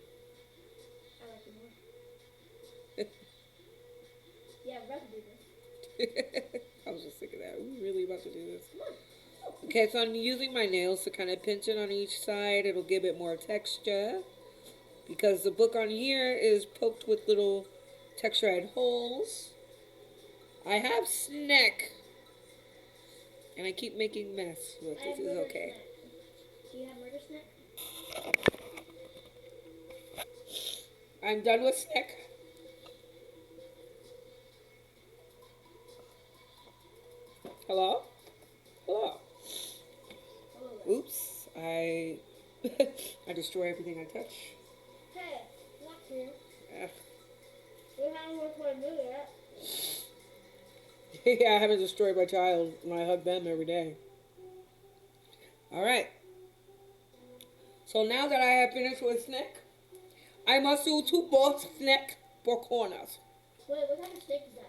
I like it more. Yeah, we're about to do this. I was just thinking that. Are we really about to do this? Come on. Okay, so I'm using my nails to kind of pinch it on each side. It'll give it more texture because the book on here is poked with little textured holes. I have snack, and I keep making mess, but I this have is murder okay. snack. Do you have murder snack? I'm done with snack. Hello? Hello. Hello there. Oops, I I destroy everything I touch. Hey, not here. Uh, We haven't worked for a movie yet. yeah, I haven't destroyed my child, and I hug them every day. All right. So now that I have finished with snack, I must do two more snack for corners. Wait, what kind of steak is that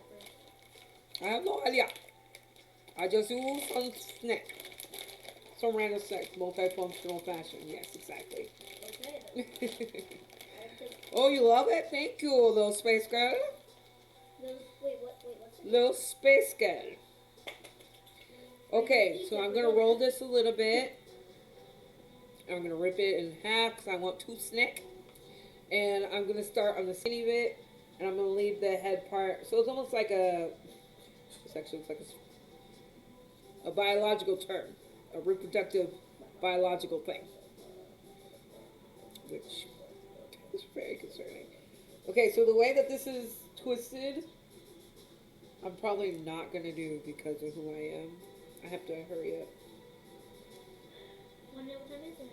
for? I have no idea. I just do some snack. Some random snack, multifunctional fashion. Yes, exactly. Okay then. I have to. Oh, you love it? Thank you, little space girl. Wait, what's it? Little space girl. Okay, so I'm gonna roll this a little bit. I'm gonna rip it in half because I want two snack. And I'm gonna start on the skinny bit, and I'm gonna leave the head part. So it's almost like it's actually it's like a biological term, a reproductive biological thing, which is very concerning. Okay, so the way that this is twisted, I'm probably not gonna do because of who I am. I have to hurry up. What time is it?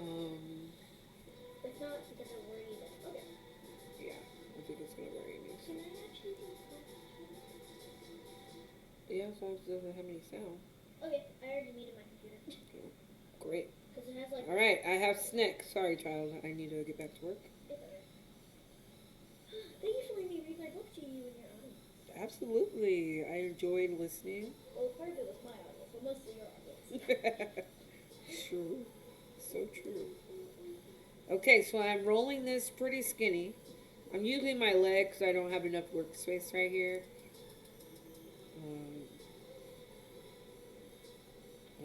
Um, It's not because I'm worried. Okay. yeah, I think it's gonna worry me. So. Can I actually do Yeah, as long as it doesn't have any sound. Okay, I already muted my computer. Okay. Great. Because it has like. All right, I have snack. Sorry, child. I need to get back to work. It's okay. Thank you for letting me read my book to you in your audience. Absolutely. I enjoyed listening. Well, part of it was my audience, but mostly your audience. True. So true. Okay, so I'm rolling this pretty skinny. I'm using my leg because I don't have enough workspace right here. And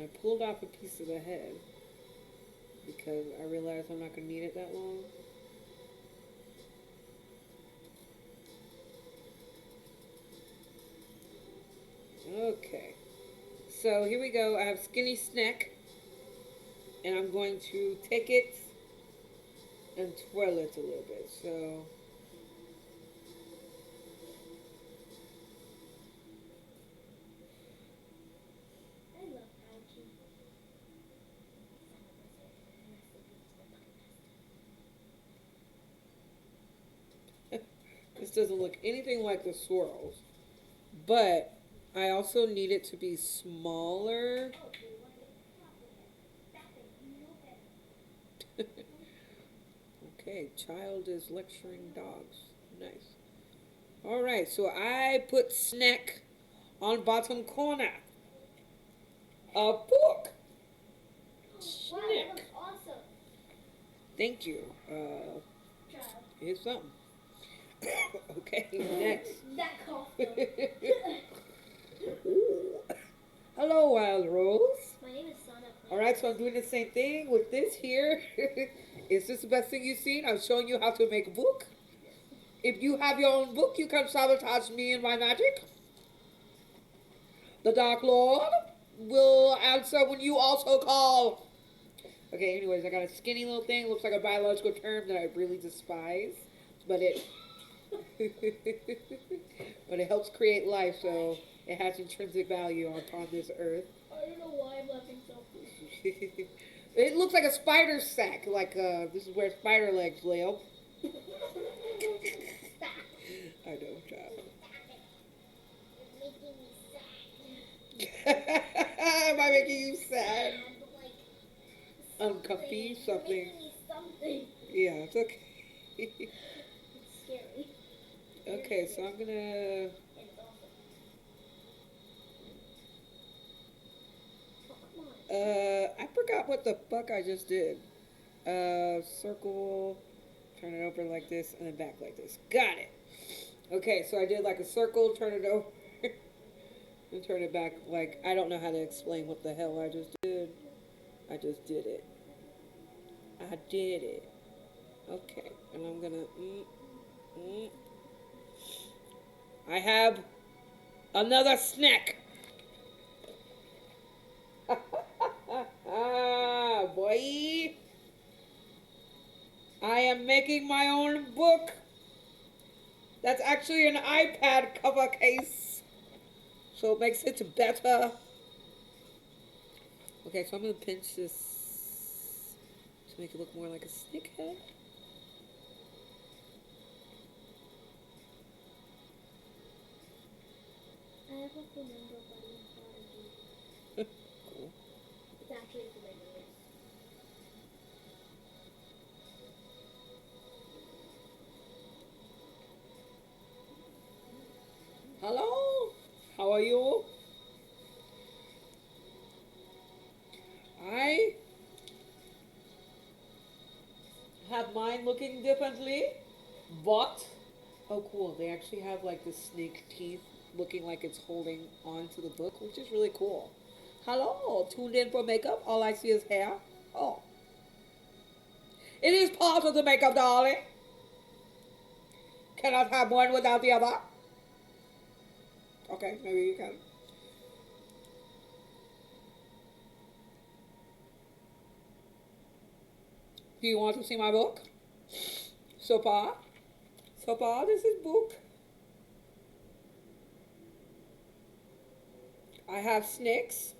I pulled off a piece of the head because I realized I'm not going to need it that long. Okay. So here we go. I have skinny snack. And I'm going to take it and twirl it a little bit. So I love Pouchy. this doesn't look anything like the swirls. But I also need it to be smaller. Okay, child is lecturing dogs. Nice. All right, so I put snack on bottom corner. A book. Wow, that Snack. looks awesome. Thank you. Child. Here's something. Okay, next. That costume. Hello, Wild Rose. My name is Sana. All right, so I'm doing the same thing with this here. Is this the best thing you've seen? I'm showing you how to make a book. If you have your own book, you can sabotage me and my magic. The Dark Lord will answer when you also call. Okay, anyways, I got a skinny little thing. Looks like a biological term that I really despise. But it but it helps create life, so it has intrinsic value upon this earth. I don't know why I'm laughing so. It looks like a spider sack, like this is where spider legs live. Stop. I know, child. It's making me sad. Am I making you sad? Like, Uncomfy, You're something. making me something. Yeah, it's okay. It's scary. Okay, so I'm gonna. And it's awesome. Oh, come on. I forgot what the fuck I just did. Circle, turn it over like this, and then back like this. Got it. Okay, so I did like a circle, turn it over. And turn it back like I don't know how to explain what the hell I just did. I just did it. I did it. Okay, and I'm gonna. Mm. I have another snack. Boy, I am making my own book. That's actually an iPad cover case, so it makes it better. Okay, so I'm gonna pinch this to make it look more like a snake head. I have a flamingo buddy in Prodigy. Cool. It's actually a flamingo. Hello, how are you? I have mine looking differently, but oh, cool! They actually have like the snake teeth looking like it's holding on to the book, which is really cool. Hello, tuned in for makeup. All I see is hair. Oh, it is part of the makeup, darling. Cannot have one without the other. Okay, maybe you can. Do you want to see my book? So far, this is book. I have snakes.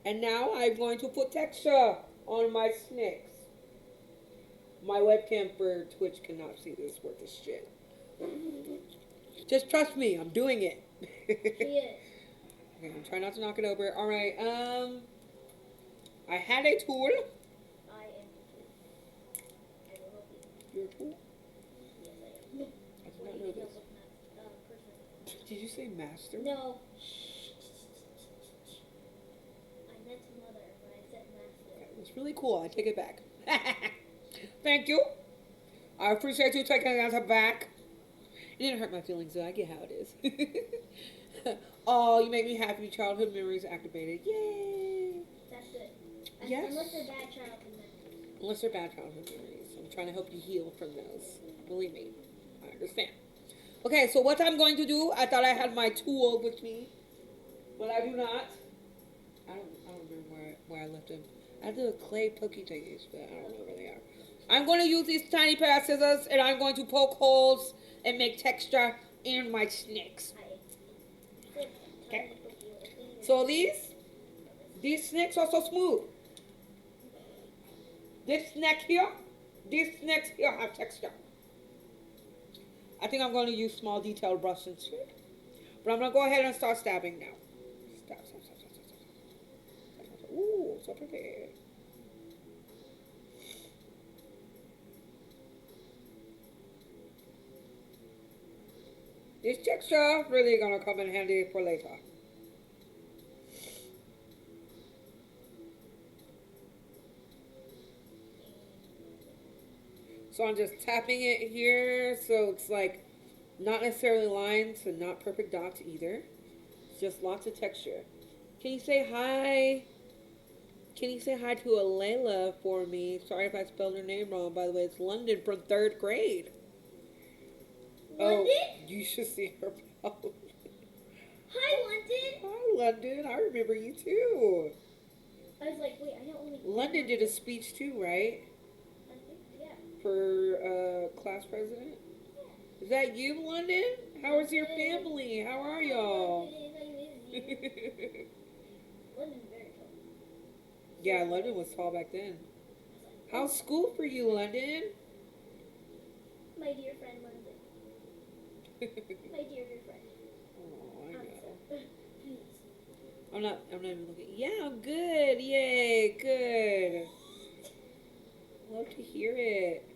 And now I'm going to put texture on my snakes. My webcam for Twitch cannot see this worth of shit. Just trust me, I'm doing it. She is. Okay, I'm trying not to knock it over. Alright, I had a tool. I am the tool. I will help you. You're a tool? Yes, I am. I did What not do know you this. person? Did you say master? No. I meant mother when I said master. It was really cool. I take it back. Thank you. I appreciate you taking it back. It didn't hurt my feelings though. I get how it is. Oh, you make me happy. Childhood memories activated. Yay! That's good. Yes. Unless they're bad childhood memories. Unless they're bad childhood memories. I'm trying to help you heal from those. Believe me. I understand. Okay, so what I'm going to do, I thought I had my tool with me, but I do not. I don't remember where I left them. I have the clay pokey thingies, but I don't know where they are. I'm going to use these tiny pair of scissors, and I'm going to poke holes and make texture in my snakes. Okay. So these snakes are so smooth. These snakes here have texture. I think I'm going to use small detailed brush instead. But I'm going to go ahead and start stabbing now. Stab. Ooh, so pretty. This texture really going to come in handy for later. So I'm just tapping it here, so it's like not necessarily lines and not perfect dots either. It's just lots of texture. Can you say hi? Can you say hi to Alayla for me? Sorry if I spelled her name wrong. By the way, it's London from 3rd grade. London? Oh, you should see her post. Hi, London. Hi, London. I remember you too. I was like, wait, I know only. London did a speech too, right? I think, yeah. For class president? Yeah. Is that you, London? How is your family? How are y'all? London's very tall. Yeah, London was tall back then. How's school for you, London? My dear friend, London. My dear friend. Oh, I know. Please. I'm not even looking. Yeah, I'm good. Yay, good. Love to hear it.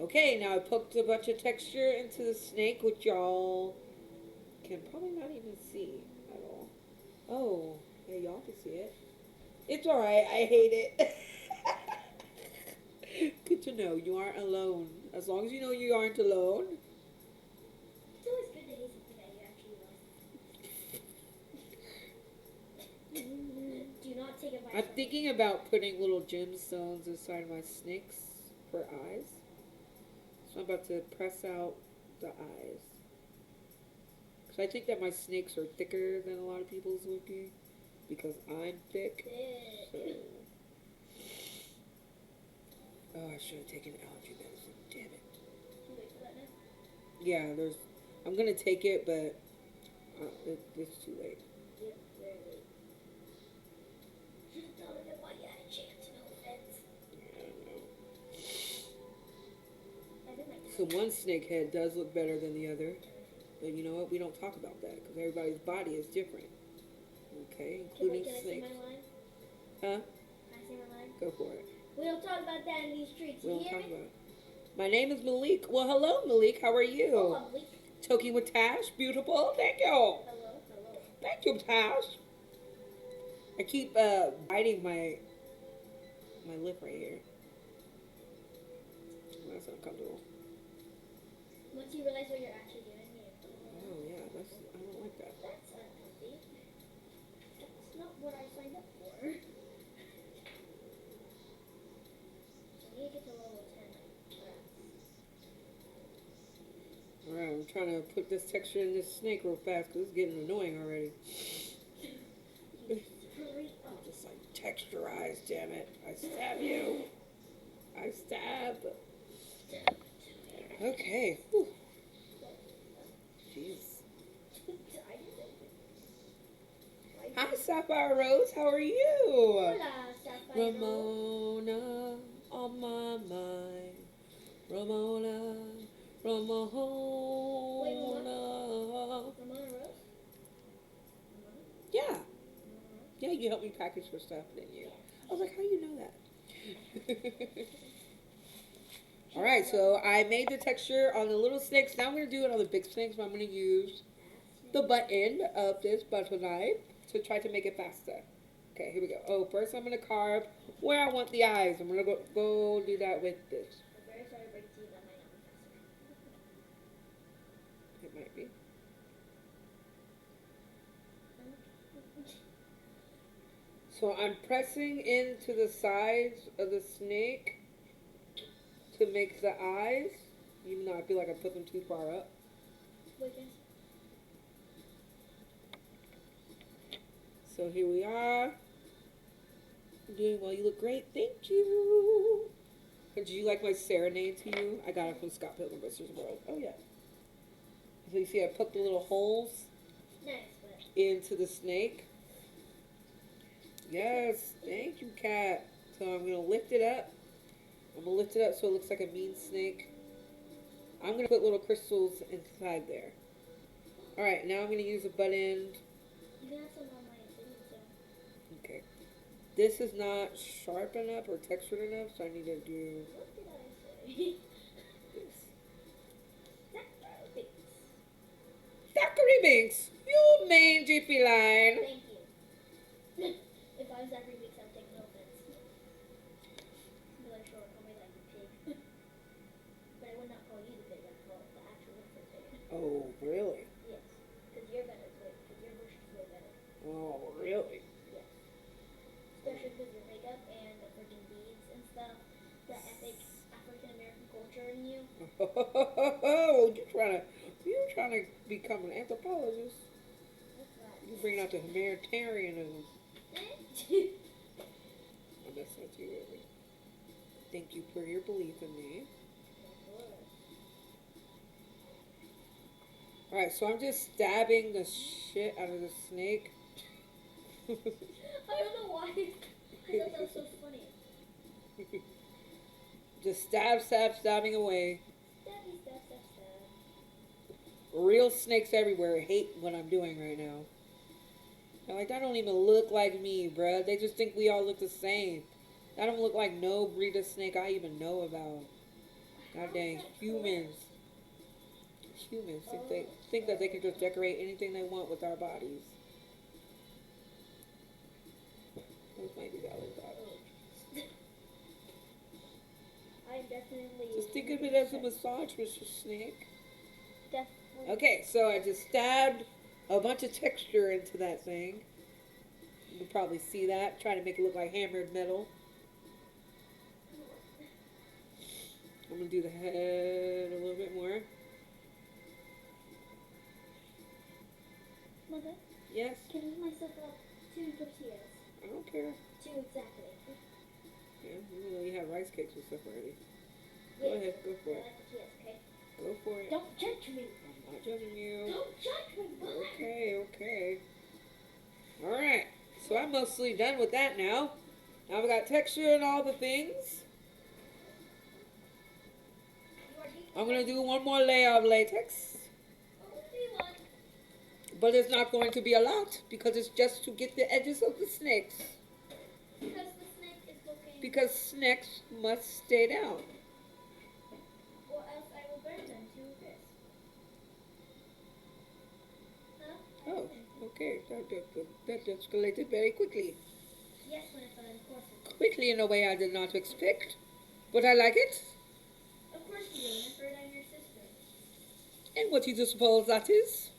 Okay, now I poked a bunch of texture into the snake, which y'all can probably not even see at all. Oh, yeah, y'all can see it. It's alright, I hate it. Good to know you aren't alone. As long as you know you aren't alone. It's always good to hear something that you actually like. Do not take advice I'm from me. thinking about putting little gemstones inside my snakes for eyes. So I'm about to press out the eyes. Because I think that my snakes are thicker than a lot of people's would be. Because I'm thick. So. Oh, I should have taken allergy medicine. Damn it. Can you wait for that now? Yeah, I'm going to take it, but it's too late. Yep, very late. Should have told him while you had a chance, no offense. I did like So one snake head does look better than the other. But you know what? We don't talk about that because everybody's body is different. Okay, including Can I say snakes. my line? Huh? Can I say my line? Go for it. We don't talk about that in these streets. We You don't hear talk me? about it. My name is Malik. Well, hello, Malik. How are you? Oh, I'm weak. Talking with Tash. Beautiful. Thank you. Hello, hello. Thank you, Tash. I keep biting my lip right here. That's uncomfortable. Once you realize what you're actually doing, Oh yeah, I don't like that. that's unhealthy. That's not what I signed up for. I need to get to level 10. Alright, I'm trying to put this texture in this snake real fast because it's getting annoying already. Hurry up. Just like texturize, damn it. I stab you. I stab. Okay. Whew. Jeez. Hi, Sapphire Rose. How are you? Hola, Sapphire. Ramona on my mind. Ramona. Ramona. Ramona Rose? Yeah. Yeah, you helped me package your stuff, didn't you? I was like, how do you know that? Alright, so I made the texture on the little snakes. Now I'm going to do it on the big snakes, but I'm going to use the butt end of this butter knife to try to make it faster. Okay, here we go. Oh, first I'm going to carve where I want the eyes. I'm going to go do that with this. I'm very sorry to break to you, that might not be faster. It might be. So I'm pressing into the sides of the snake to make the eyes, even though I feel like I put them too far up. Wait, guys. So here we are. You're doing well. You look great. Thank you. Did you like my serenade to you? I got it from Scott Pilgrim vs. World. Oh, yeah. So you see I put the little holes Nice, but into the snake. Yes. Thank you, Cat. So I'm going to lift it up. I'm going to lift it up so it looks like a mean snake. I'm going to put little crystals inside there. Alright, now I'm going to use a butt end. you can have some on my opinion, so. Okay. This is not sharp enough or textured enough, so I need to do What did I say? this. Zachary. Zachary Binks, you mangy feline. Thank you. If I was Zachary Weeks, I would take no offense. Be like, sure, call me like the pig. But I would not call you the pig, I'd call the actual Winifred pig. Oh, really? Yes. Because your version's way better. Oh, really? Yes. Especially with your makeup and the freaking beads and stuff. The epic African American culture in you. Oh, you're trying to become an anthropologist. What's that? You bring out the humanitarianism. Eh? I'm messing with you, really. Thank you for your belief in me. Alright, so I'm just stabbing the shit out of the snake. I don't know why. I thought that was so funny. Just stabbing away. Stabby, stab, stab, stab. Real snakes everywhere hate what I'm doing right now. They're like, that don't even look like me, bruh. They just think we all look the same. That don't look like no breed of snake I even know about. God dang, humans. Humans think that they can just decorate anything they want with our bodies. Those might be valid thoughts. I definitely. Just think of it as a massage, Mr. Snake. Definitely. Okay, so I just stabbed a bunch of texture into that thing. You can probably see that. Try to make it look like hammered metal. I'm gonna do the head a little bit more. Mother, Yes, can I give myself up 2 tortillas? I don't care. 2 exactly. Yeah, even though you have rice cakes and stuff already. Go Yes. ahead, go for I it. like tortillas, okay? Go for it. Don't judge me. I'm not judging you. Don't judge me, Mother. Okay, okay. Alright, so I'm mostly done with that now. Now I've got texture and all the things. I'm going to do one more layer of latex. But it's not going to be a lot because it's just to get the edges of the snakes. Because the snake is looking. Because snakes must stay down. Or else I will burn them to this. Huh? Oh, okay. That escalated very quickly. Yes, Winifred, of course it will. Quickly in a way I did not expect. But I like it. Of course you do, Winifred. I'm your sister. And what do you suppose that is?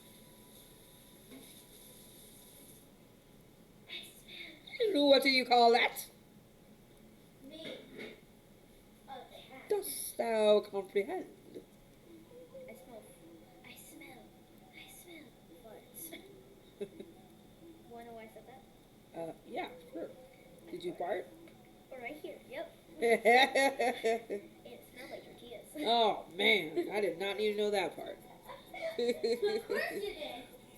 I smell And what do you call that? me. A cat. Dost thou comprehend? I smell farts. Wanna know why I said that? Yeah, sure. Did you fart? Or right here, yep. It smelled like tortillas. Oh, man. I did not need to know that part. Of course you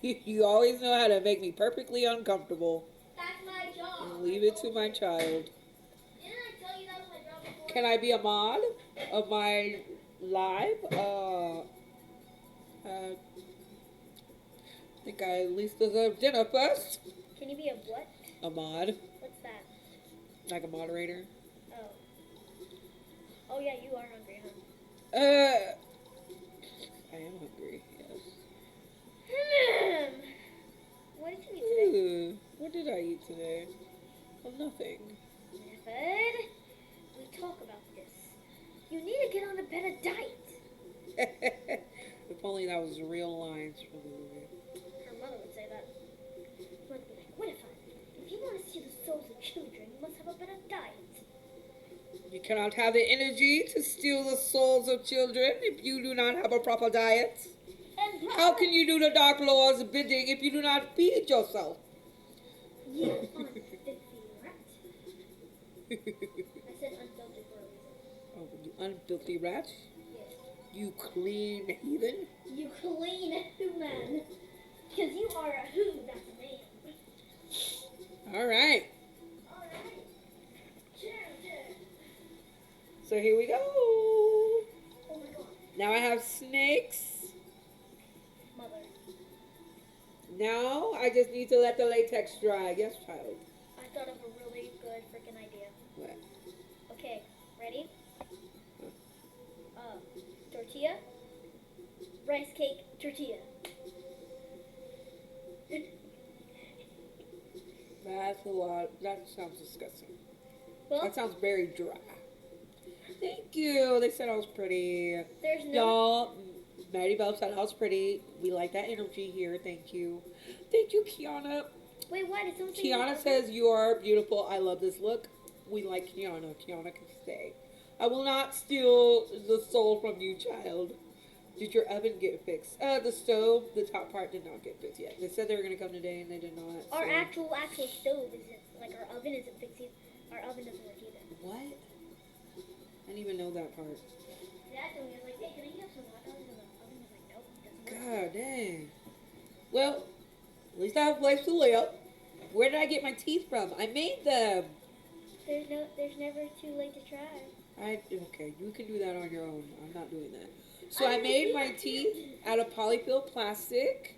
did. You always know how to make me perfectly uncomfortable That's my job. and leave it to my child. Didn't I tell you that was my job before? Can I be a mod of my live? I think I at least deserve dinner first. Can you be a what? A mod, What's that? like a moderator. Oh. Oh yeah, you are hungry, huh? I am hungry, yes. What did you eat today? Ooh, what did I eat today? Well, nothing. Winifred, we talk about this. You need to get on a better diet. If only that was real lines from the movie. Her mother would say that. She would be like, Winifred, if you want to see the souls of children, you must have a better diet. You cannot have the energy to steal the souls of children if you do not have a proper diet. And How can you do the Dark Lord's bidding if you do not feed yourself? you unfilthy rat. I said unfiltered for a reason. Oh, you unfilthy rat. Yes. You clean heathen. You clean human. Because you are a who, that's a man. All right. Alright. Cheers. So here we go. Oh my god. Now I have snakes. Mother. Now I just need to let the latex dry. Yes, child. I thought of a really good freaking idea. What? Okay, ready? Tortilla, rice cake, tortilla. That's a lot. That sounds disgusting. Well, That sounds very dry. Thank you. They said I was pretty. there's no. Y'all, Mary Bell said I was pretty. We like that energy here. Thank you. Thank you, Kiana. Wait, why did someone say Kiana says you are beautiful. I love this look. We like Kiana. Kiana can stay. I will not steal the soul from you, child. Did your oven get fixed? The stove, the top part did not get fixed yet. They said they were going to come today and they did not. Our so- actual stove isn't, like our oven isn't fixed either. Our oven doesn't work either. What? I didn't even know that part. Dad told me, I was like, hey, can I have some hot dogs? And the oven was like, nope, it doesn't work. God dang. Well, at least I have a place to live. Where did I get my teeth from? I made them. There's never too late to try. Okay, you can do that on your own. I'm not doing that. So I made my teeth out of polyfill plastic.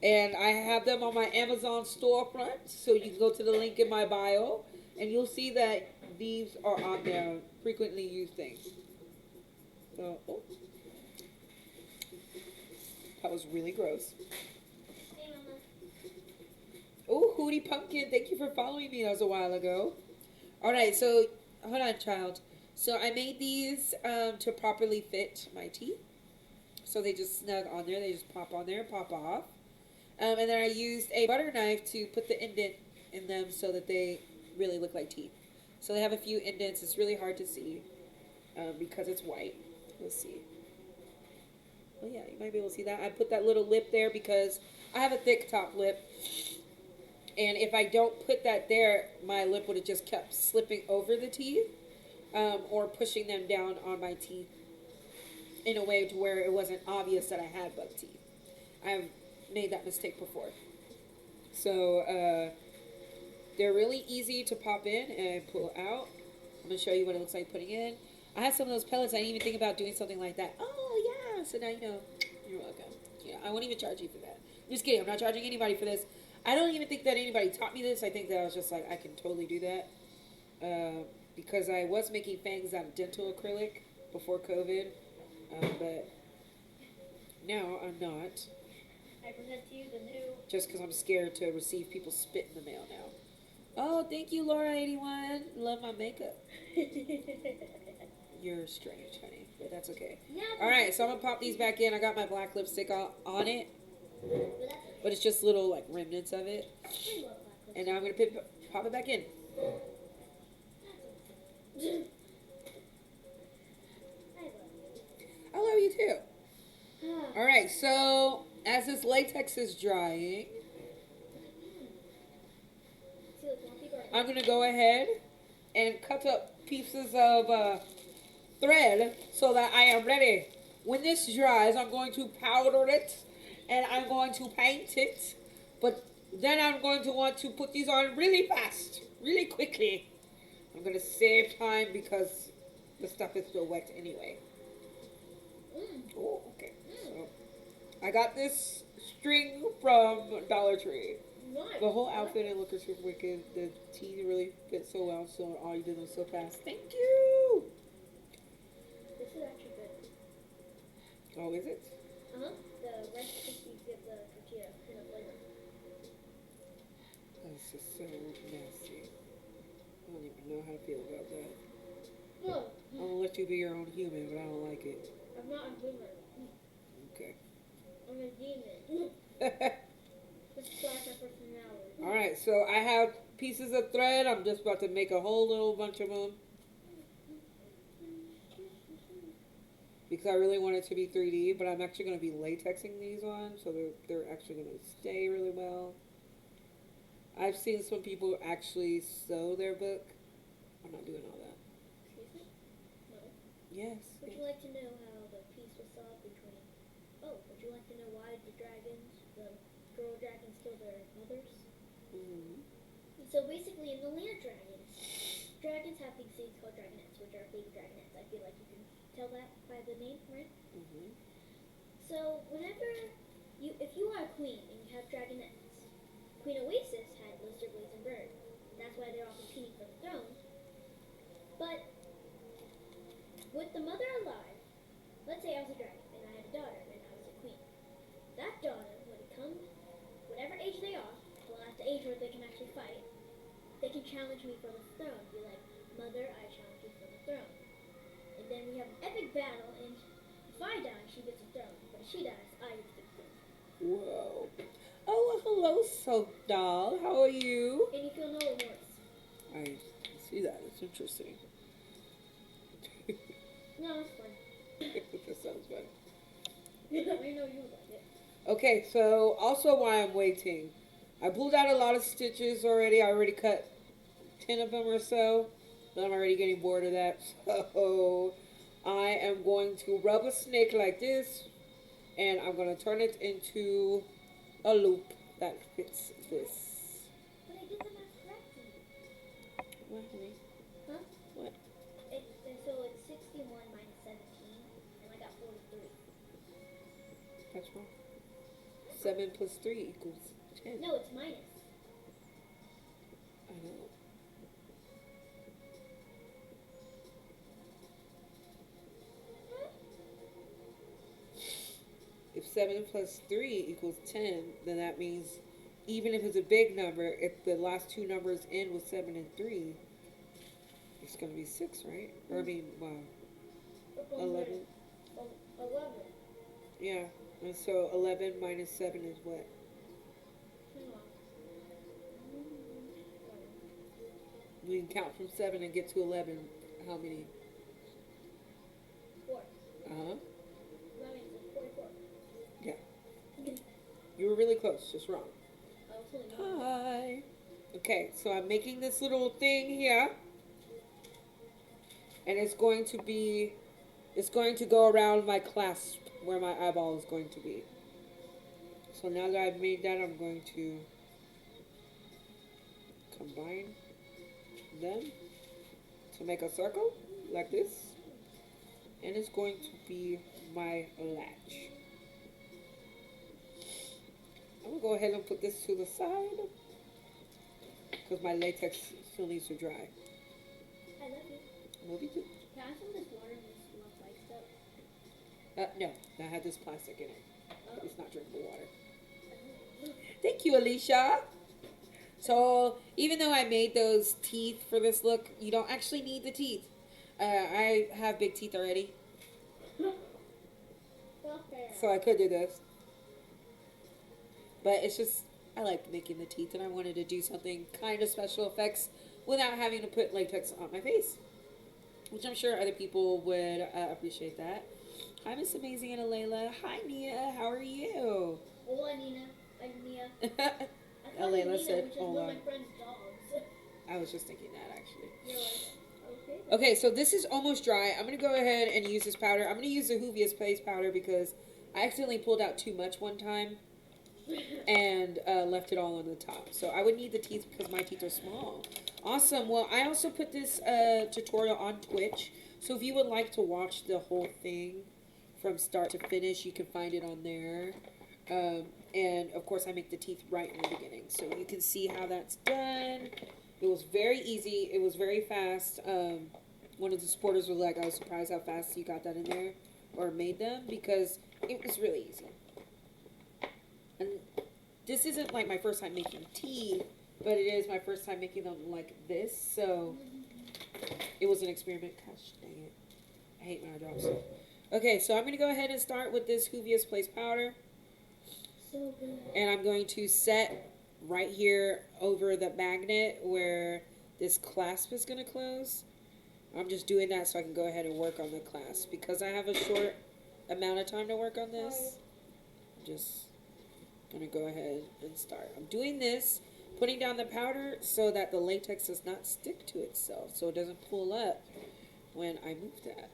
And I have them on my Amazon storefront. So you can go to the link in my bio. And you'll see that these are on there, frequently used things. So, oh. That was really gross. Hey, Mama. Oh, Hootie Pumpkin, thank you for following me. That was a while ago. All right, so hold on, child. So I made these to properly fit my teeth. So they just snug on there. They just pop on there, pop off. And then I used a butter knife to put the indent in them so that they really look like teeth. So they have a few indents. It's really hard to see because it's white. Let's see. Oh yeah, you might be able to see that. I put that little lip there because I have a thick top lip. And if I don't put that there, my lip would have just kept slipping over the teeth or pushing them down on my teeth in a way to where it wasn't obvious that I had buck teeth. I've made that mistake before. So they're really easy to pop in and pull out. I'm going to show you what it looks like putting in. I had some of those pellets. I didn't even think about doing something like that. Oh, yeah. So now you know. You're welcome. Yeah, I won't even charge you for that. I'm just kidding. I'm not charging anybody for this. I don't even think that anybody taught me this. I think that I was just like, I can totally do that. Because I was making fangs out of dental acrylic before COVID. But now I'm not. I present to you the new. Just because I'm scared to receive people's spit in the mail now. Oh, thank you, Laura81. Love my makeup. You're strange, honey, but that's okay. Yeah, All right, so I'm gonna pop these back in. I got my black lipstick on it, but that's okay. but it's just little like remnants of it. I love black And now I'm gonna pop it back in. lipstick. I love you too. All right, so as this latex is drying, I'm gonna go ahead and cut up pieces of thread so that I am ready. When this dries, I'm going to powder it and I'm going to paint it. But then I'm going to want to put these on really fast, really quickly. I'm going to save time because the stuff is still wet anyway. Oh, okay. So I got this string from Dollar Tree. Nice. The whole outfit and look is super wicked. The tea really fit so well, so all you did was so fast. Thank you! This is actually good. Oh, is it? Uh-huh. The rice crispies give the tortilla kind of flavor. That's just so nasty. I don't even know how to feel about that. No. I'm gonna let you be your own human, but I don't like it. I'm not a human. Okay. I'm a demon. Just flash my personality. Alright, so I have pieces of thread. I'm just about to make a whole little bunch of them. Because I really want it to be 3D, but I'm actually going to be latexing these on, so they're actually going to stay really well. I've seen some people actually sew their book. I'm not doing all that. Excuse me? No. Yes. Would you like to know how the piece was solved between... Oh, would you like to know why the girl dragons kill their mothers? Mm-hmm. So basically in the land of dragons have these things called dragonets, which are baby dragonets. I feel like you can tell that by the name, right? Mm-hmm. So if you are a queen and you have dragonets, Queen Oasis had lizard, blades, and bird. That's why they're all competing for the throne. But with the mother alive, let's say I was a dragon and I had a daughter and I was a queen. That daughter would come, whatever age they are, well at the age where they can actually fight, they can challenge me for the throne. Be like, Mother, I challenge you for the throne. And then we have an epic battle, and if I die, she gets the throne. But if she dies, I get the throne. Whoa. Oh, well, hello, Soap Doll. How are you? And you feel no remorse. I see that. It's interesting. No, it's fun. That sounds fun. I know you like it. Okay, so also while I'm waiting, I pulled out a lot of stitches already. I already cut 10 of them or so. But I'm already getting bored of that. So I am going to rub a snake like this. And I'm going to turn it into a loop that fits this. But I did the math correctly. What, honey? Huh? What? So it's 61 minus 17, and I got 43. That's wrong. 7 plus 3 equals 10. No, it's minus. I know. If 7 plus 3 equals 10, then that means even if it's a big number, if the last two numbers end with 7 and 3, It's gonna be 6, right? Or I mean, wow, Look over 11. there. 11. Yeah. And so 11 minus 7 is what? Hang on. We can count from 7 and get to 11. How many? 4. Uh-huh. That means it's 44. Yeah. You were really close, just wrong. I was totally wrong. Hi. Okay, so I'm making this little thing here. And it's going to go around my clasp where my eyeball is going to be. So now that I've made that, I'm going to combine them to make a circle like this. And it's going to be my latch. I'm going to go ahead and put this to the side because my latex still needs to dry. I love you. Love you too. Can I have some of this water and this love light stuff? No, that had this plastic in it. Oh. It's not drinkable water. Thank you, Alicia. So even though I made those teeth for this look, you don't actually need the teeth. I have big teeth already, Well, fair. so I could do this. But it's just, I like making the teeth, and I wanted to do something kind of special effects without having to put latex on my face, which I'm sure other people would appreciate that. Hi, Miss Amazing and Alayla. Hi, Nia. How are you? Hola, Nina. I'm Nia. I call Alayla you Nina, said, which is "Hola." one of my friend's dogs. I was just thinking that, actually. You're like, okay. Okay, so this is almost dry. I'm going to go ahead and use this powder. I'm going to use the Hoovius Place powder because I accidentally pulled out too much one time and left it all on the top. So I would need the teeth because my teeth are small. Awesome. Well, I also put this tutorial on Twitch. So if you would like to watch the whole thing from start to finish, you can find it on there. And of course, I make the teeth right in the beginning. So you can see how that's done. It was very easy. It was very fast. One of the supporters was like, I was surprised how fast you got that in there or made them because it was really easy. And this isn't like my first time making teeth, but it is my first time making them like this. So it was an experiment. Gosh dang it. I hate when I drop stuff. Okay, so I'm going to go ahead and start with this Hoovius Place powder. So good. And I'm going to set right here over the magnet where this clasp is going to close. I'm just doing that so I can go ahead and work on the clasp. Because I have a short amount of time to work on this, I'm just going to go ahead and start. I'm doing this, putting down the powder so that the latex does not stick to itself, so it doesn't pull up when I move that.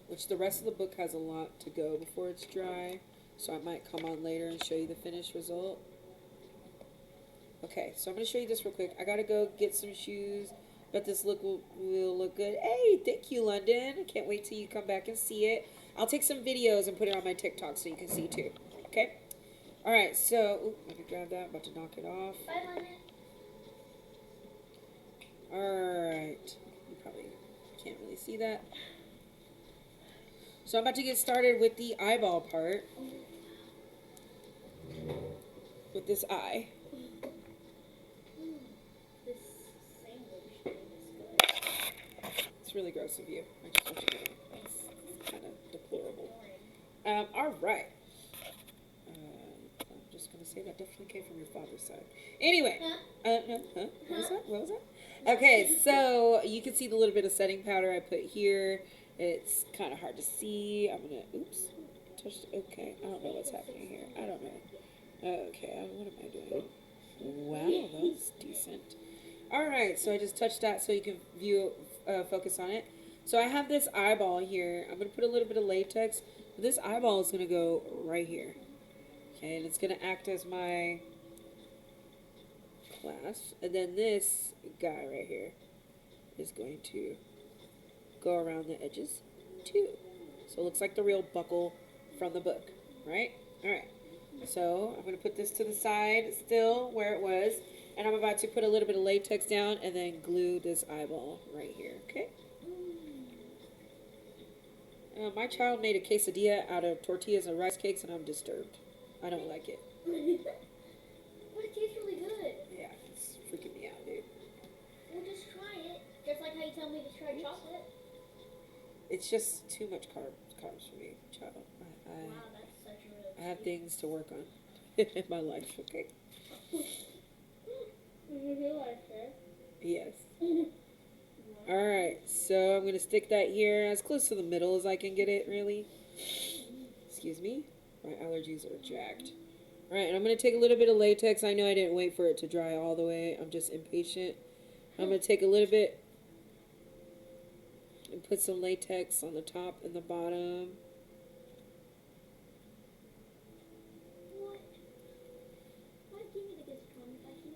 Which the rest of the book has a lot to go before it's dry. So I might come on later and show you the finished result. Okay, so I'm going to show you this real quick. I got to go get some shoes. But this look will look good. Hey, thank you, London. I can't wait till you come back and see it. I'll take some videos and put it on my TikTok so you can see too. Okay? Alright, so... Ooh, let me grab that. I'm about to knock it off. Bye, London. Alright. You probably can't really see that. So I'm about to get started with the eyeball part. With this eye. This sandwich thing is good. It's really gross of you. I just want you to know. It's kind of deplorable. Boring. Alright. I'm just going to say that definitely came from your father's side. Anyway. No, huh? What was that? What was that? Okay, so you can see the little bit of setting powder I put here. It's kind of hard to see. I'm going to, oops. Touched, okay, I don't know what's happening here. I don't know. Okay, what am I doing? Wow, that was decent. Alright, so I just touched that so you can view, focus on it. So I have this eyeball here. I'm going to put a little bit of latex. This eyeball is going to go right here. Okay, and it's going to act as my clasp. And then this guy right here is going to go around the edges too. So it looks like the real buckle from the book, right? Alright, so I'm going to put this to the side still where it was. And I'm about to put a little bit of latex down and then glue this eyeball right here, okay? My child made a quesadilla out of tortillas and rice cakes, and I'm disturbed. I don't like it. But it tastes really good. Yeah, it's freaking me Just like how you tell me to try chocolate. It's just too much carbs for me, child. Wow, that's such a real I have excuse. things to work on in my life, okay? You realize that? Yes. Alright, so I'm going to stick that here as close to the middle as I can get it, really. Excuse me. My allergies are jacked. Alright, and I'm going to take a little bit of latex. I know I didn't wait for it to dry all the way. I'm just impatient. I'm going to take a little bit and put some latex on the top and the bottom. What? Why give me the gift card if I can't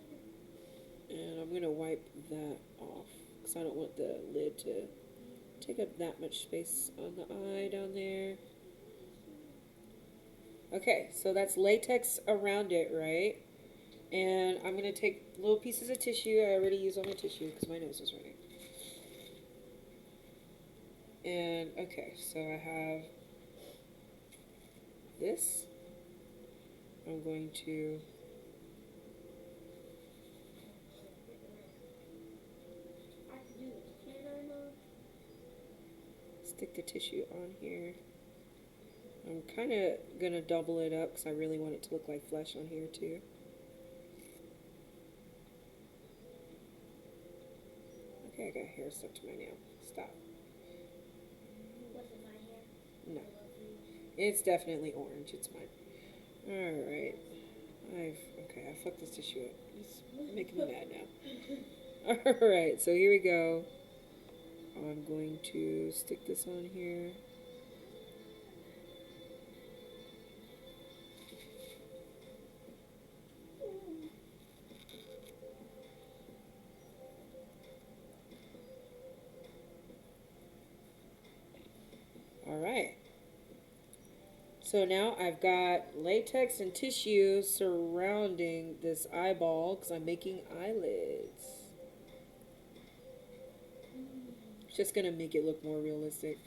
even... And I'm going to wipe that off because I don't want the lid to take up that much space on the eye down there. Okay, so that's latex around it, right? And I'm going to take little pieces of tissue. I already used all my tissue because my nose is running. And, okay, so I have this. I'm going to stick the tissue on here. I'm kind of going to double it up because I really want it to look like flesh on here too. Okay, I got hair stuck to my nail. Stop. Was it my hair? No. It's definitely orange. It's mine. Alright. Okay, I fucked this tissue up. It's making me mad now. Alright, so here we go. I'm going to stick this on here. Alright. So now I've got latex and tissue surrounding this eyeball because I'm making eyelids. It's just going to make it look more realistic.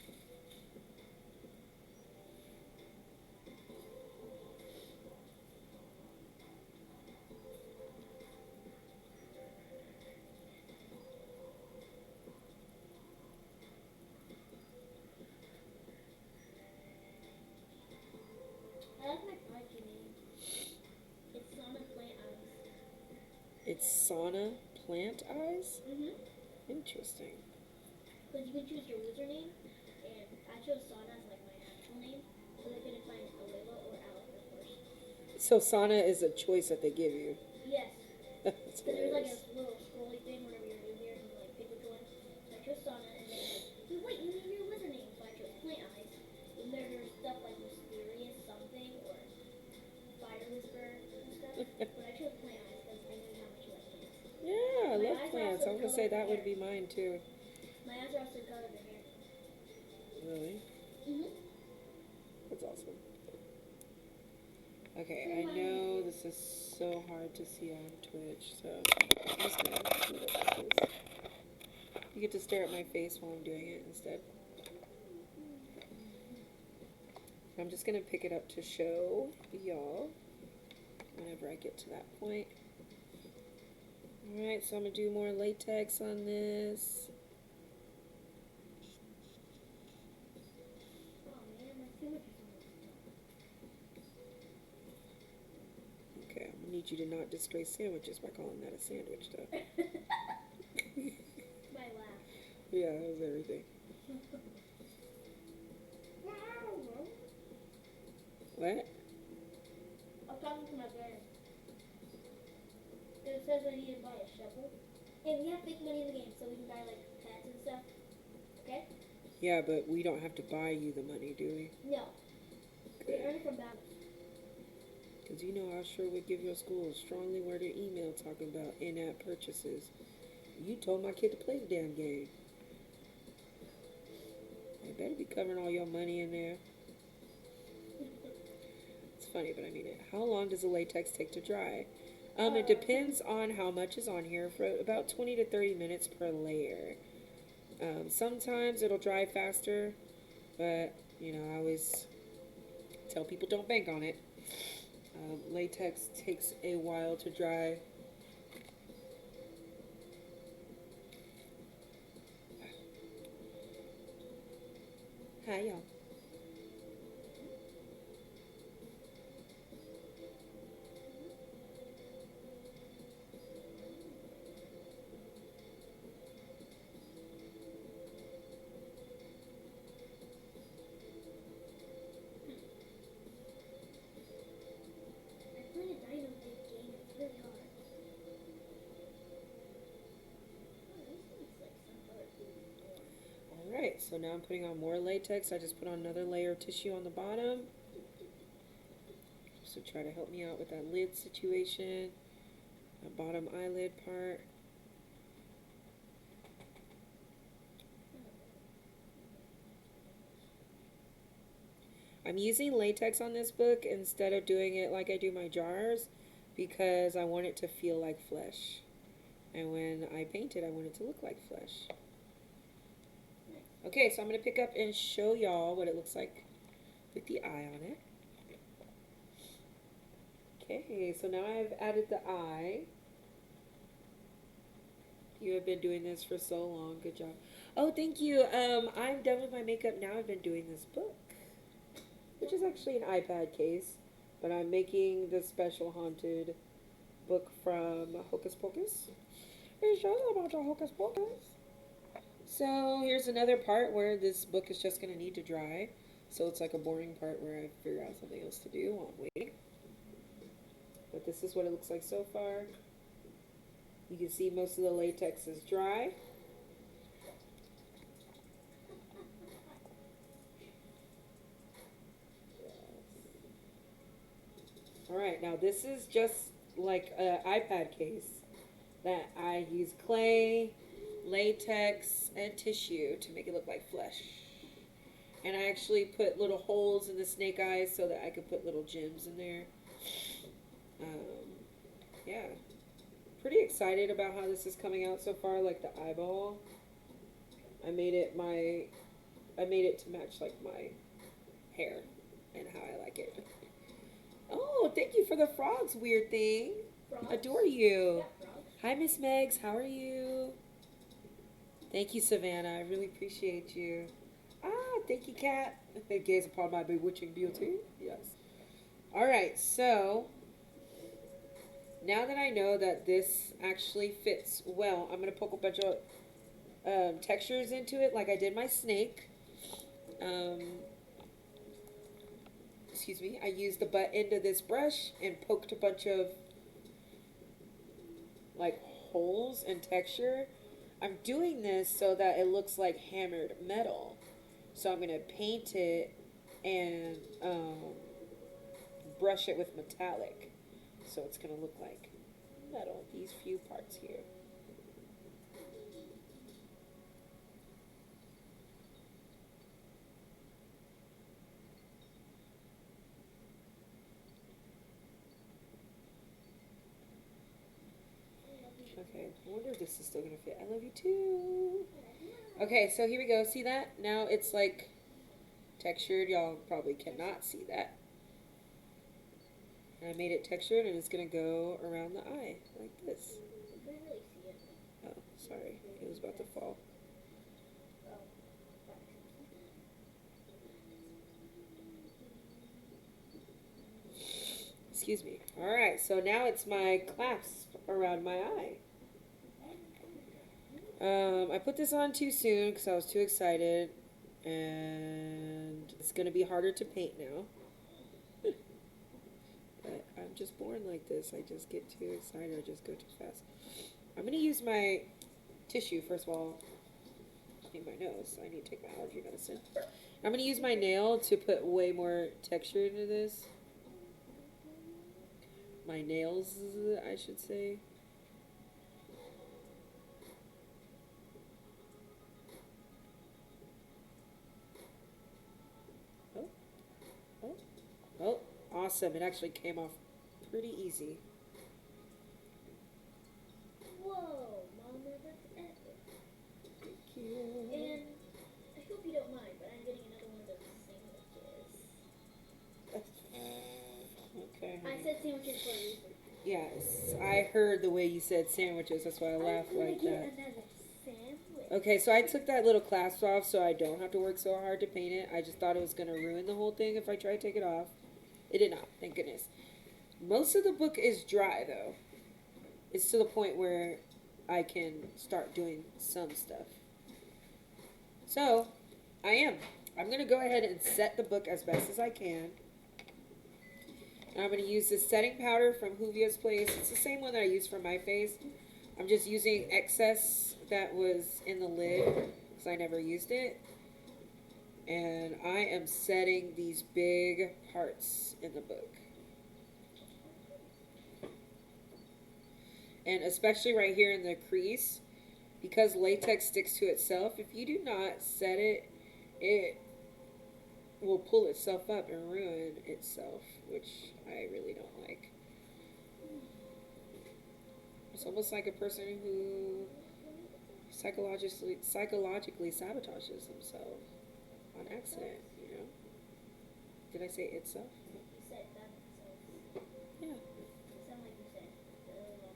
I like my project name. It's Sauna Plant Eyes. It's sauna plant eyes? Mm-hmm. Interesting. Because you can choose your username, and I chose Sauna as like my actual name, so they couldn't find Alela or Alec, of course. So sauna is a choice that they give you. Yes. That's So there's like a hilarious. little scrolly thing whenever you're new here, and you like pick which one. So I chose Sauna, and then like, wait, you need your username, so I chose Plant Eyes. And there's stuff like Mysterious Something or Fire Whisperer and stuff. But I chose Plant Eyes because I knew how much you like plants. Yeah, I My love eyes are plants. also I was going to the say color of that the would hair. be mine too. My eyes are also the color of the hair. Really? Mm-hmm. That's awesome. Okay, I know this is so hard to see on Twitch, so I'm just going to move it like this. You get to stare at my face while I'm doing it instead. I'm just going to pick it up to show y'all whenever I get to that point. Alright, so I'm going to do more latex on this. Oh man, my sandwich is almost Okay, I'm going to need you to not disgrace sandwiches by calling that a sandwich, though. done. My laugh. Yeah, that was everything. What? I'm talking to my parents. It says I need to buy a shovel. And we have fake money in the game, so we can buy like pads and stuff. Okay? Yeah, but we don't have to buy you the money, do we? No. We Good. earn it from battles. Because you know I sure would give your school a strongly worded email talking about in-app purchases. You told my kid to play the damn game. I better be covering all your money in there. It's funny, but I mean it. How long does the latex take to dry? It depends on how much is on here. For about 20 to 30 minutes per layer. Sometimes it'll dry faster, but you know I always tell people don't bank on it. Latex takes a while to dry. Hi, y'all. I played a Dino Dig game. It's really hard. Oh, this looks like some sort of food before. Alright, so now I'm putting on more latex. I just put on another layer of tissue on the bottom. So try to help me out with that lid situation. The bottom eyelid part. I'm using latex on this book instead of doing it like I do my jars because I want it to feel like flesh. And when I paint it, I want it to look like flesh. Okay, so I'm going to pick up and show y'all what it looks like with the eye on it. Okay, so now I've added the eye. You have been doing this for so long. Good job. Oh, thank you. I'm done with my makeup now. I've been doing this book, which is actually an iPad case, but I'm making the special haunted book from Hocus Pocus. It's just about the Hocus Pocus. So here's another part where this book is just going to need to dry. So it's like a boring part where I figure out something else to do while I'm waiting. But this is what it looks like so far. You can see most of the latex is dry. Alright, now this is just like an iPad case that I use clay, latex, and tissue to make it look like flesh. And I actually put little holes in the snake eyes so that I could put little gems in there. Yeah. Pretty excited about how this is coming out so far, like the eyeball. I made it to match like my hair and how I like it. Oh, thank you for the frogs, weird thing. Frogs? Adore you. Yeah, frogs. Hi, Miss Megs. How are you? Thank you, Savannah. I really appreciate you. Ah, thank you, Kat. Gaze upon my bewitching beauty. Yes. All right, so now that I know that this actually fits well, I'm going to poke a bunch of textures into it like I did my snake. Excuse me. I used the butt end of this brush and poked a bunch of like holes and texture. I'm doing this so that it looks like hammered metal. So I'm going to paint it and brush it with metallic. So it's going to look like metal, these few parts here. Okay, I wonder if this is still going to fit. I love you too. Okay, so here we go. See that? Now it's like textured. Y'all probably cannot see that. And I made it textured and it's going to go around the eye like this. You can't really see it. Oh, sorry. It was about to fall. Excuse me. Alright, so now it's my clasp around my eye. I put this on too soon because I was too excited. And it's going to be harder to paint now. But I'm just born like this. I just get too excited. I just go too fast. I'm going to use my tissue, first of all. In my nose. I need to take my allergy medicine. I'm going to use my nail to put way more texture into this. My nails, I should say. Oh. Oh. Oh. Awesome. It actually came off pretty easy. Whoa, Mama, that's epic. Thank you. And I hope you don't mind, but I'm getting another one of those sandwiches. Okay. I said sandwiches for a reason. Yes, I heard the way you said sandwiches. That's why I laughed I'm gonna like get that. another sandwich. Okay, so I took that little clasp off so I don't have to work so hard to paint it. I just thought it was going to ruin the whole thing if I tried to take it off. It did not, thank goodness. Most of the book is dry, though. It's to the point where I can start doing some stuff. So, I am. I'm going to go ahead and set the book as best as I can. And I'm going to use this setting powder from Juvia's Place. It's the same one that I used for my face. I'm just using excess that was in the lid because I never used it. And I am setting these big hearts in the book. And especially right here in the crease, because latex sticks to itself, if you do not set it, it will pull itself up and ruin itself, which I really don't like. It's almost like a person who psychologically sabotages themselves on accident, you know? Did I say itself? You said themselves. Yeah. It sounded like you said themselves.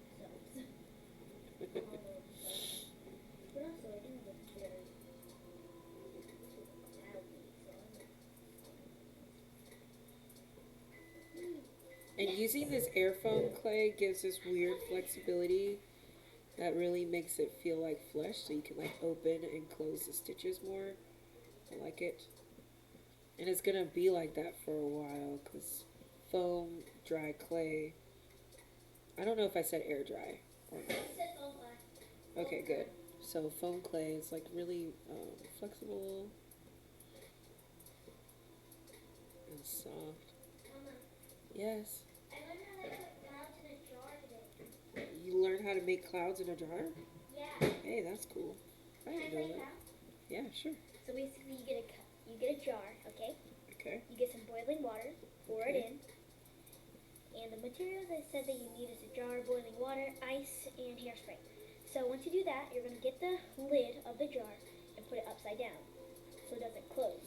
But also, I do look very cloudy, And using this air foam clay gives this weird flexibility that really makes it feel like flesh, so you can like open and close the stitches more. I like it. And it's gonna be like that for a while because foam, dry clay. I don't know if I said air dry or not. Okay, good. So foam clay is like really flexible and soft. Mama, Yes. I learned how to put clouds in a jar today. You learn how to make clouds in a jar? Yeah. Hey, that's cool. I Can I didn't tell know you that. how? Yeah, sure. So basically, you get a jar, okay? Okay. You get some boiling water, pour it Okay. in, and the materials I said that you need is a jar, boiling water, ice, and hairspray. So once you do that, you're going to get the lid of the jar and put it upside down so it doesn't close.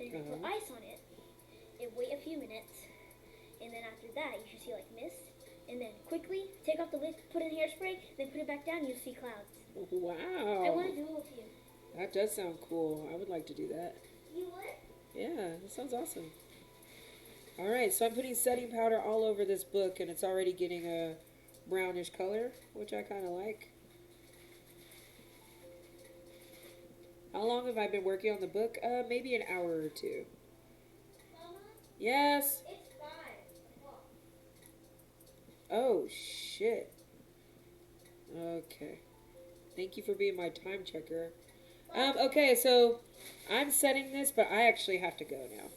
Then you're going to put ice on it and wait a few minutes, and then after that, you should see like mist. And then quickly take off the lid, put in hairspray, then put it back down, you'll see clouds. Wow. I want to do it with you. That does sound cool. I would like to do that. You would? Yeah, that sounds awesome. All right, so I'm putting setting powder all over this book, and it's already getting a brownish color, which I kind of like. How long have I been working on the book? Maybe an hour or two. Mama, Yes. it's 5:00. Oh, shit. Okay. Thank you for being my time checker. Okay, so I'm setting this, but I actually have to go now.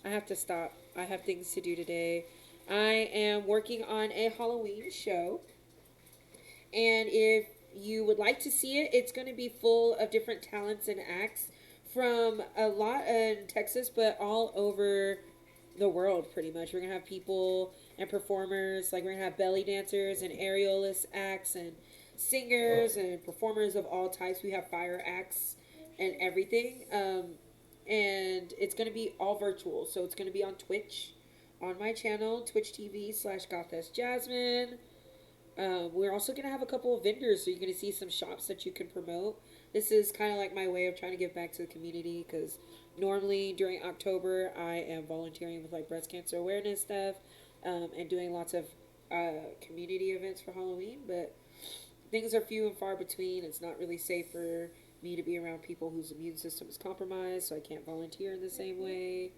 I have to stop. I have things to do today. I am working on a Halloween show. And if you would like to see it, it's going to be full of different talents and acts from a lot in Texas, but all over the world, pretty much. We're going to have people and performers, like we're going to have belly dancers and aerialist acts and singers and performers of all types. We have fire acts and everything. And it's going to be all virtual. So it's going to be on Twitch, on my channel, Twitch TV/Gothess Jasmine. We're also going to have a couple of vendors, so you're going to see some shops that you can promote. This is kind of like my way of trying to give back to the community, because normally during October I am volunteering with like breast cancer awareness stuff, and doing lots of community events for Halloween, but things are few and far between. It's not really safe for me to be around people whose immune system is compromised, so I can't volunteer in the same way.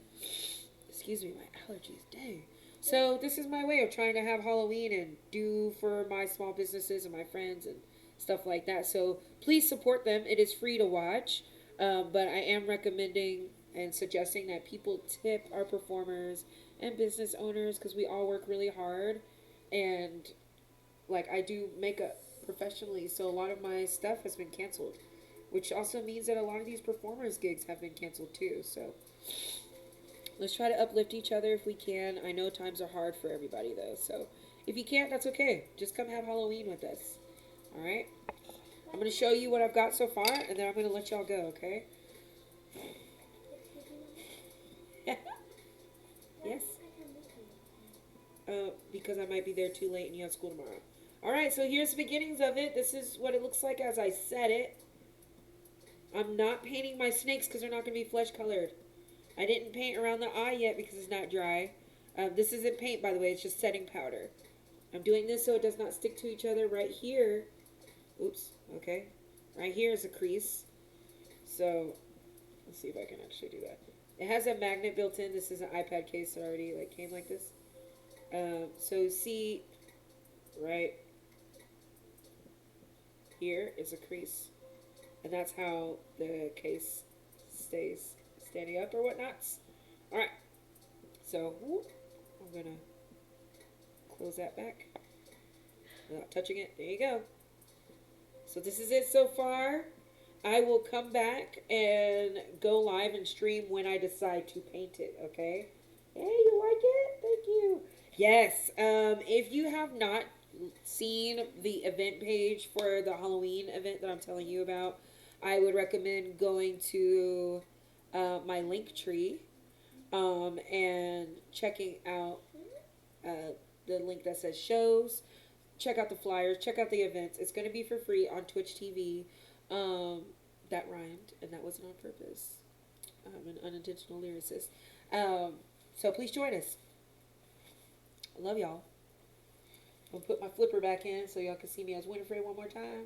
Excuse me, my allergies, dang. So this is my way of trying to have Halloween and do for my small businesses and my friends and stuff like that. So please support them. It is free to watch, but I am recommending and suggesting that people tip our performers and business owners, because we all work really hard, and like I do makeup professionally, so a lot of my stuff has been canceled, which also means that a lot of these performers gigs have been canceled too. So let's try to uplift each other if we can. I know times are hard for everybody though, so if you can't, that's okay. Just come have Halloween with us. All right, I'm going to show you what I've got so far, and then I'm going to let y'all go, okay? Yes. Because I might be there too late and you have school tomorrow. All right, so here's the beginnings of it. This is what it looks like as I set it. I'm not painting my snakes because they're not going to be flesh colored. I didn't paint around the eye yet because it's not dry. This isn't paint, by the way. It's just setting powder. I'm doing this so it does not stick to each other right here. Oops. Okay. Right here is a crease. So, let's see if I can actually do that. It has a magnet built in. This is an iPad case that already came like this. So see, right here is a crease. And that's how the case stays standing up or whatnot. Alright. So, I'm going to close that back without touching it. There you go. So this is it so far. I will come back and go live and stream when I decide to paint it, okay? Hey, you like it? Thank you. Yes, if you have not seen the event page for the Halloween event that I'm telling you about, I would recommend going to my link tree and checking out the link that says shows. Check out the flyers. Check out the events. It's going to be for free on Twitch TV. That rhymed, and that wasn't on purpose. I'm an unintentional lyricist. So please join us. I love y'all. I'm going to put my flipper back in so y'all can see me as Winifred one more time.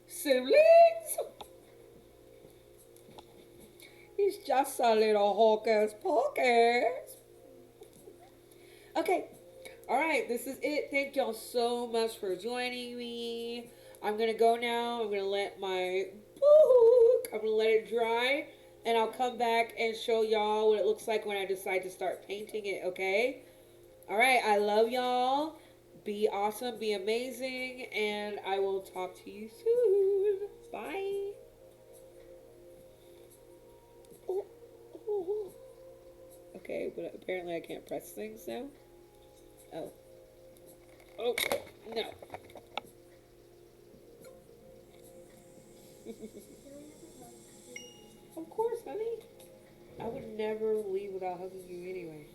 Siblings! It's just a little Hocus Pocus. Okay. Alright, this is it. Thank y'all so much for joining me. I'm going to go now. I'm going to let my book, I'm going to let it dry. And I'll come back and show y'all what it looks like when I decide to start painting it, okay? Alright, I love y'all. Be awesome. Be amazing. And I will talk to you soon. Bye. Okay, but apparently I can't press things now. Oh. Oh, no. Of course, honey. I would never leave without hugging you anyway.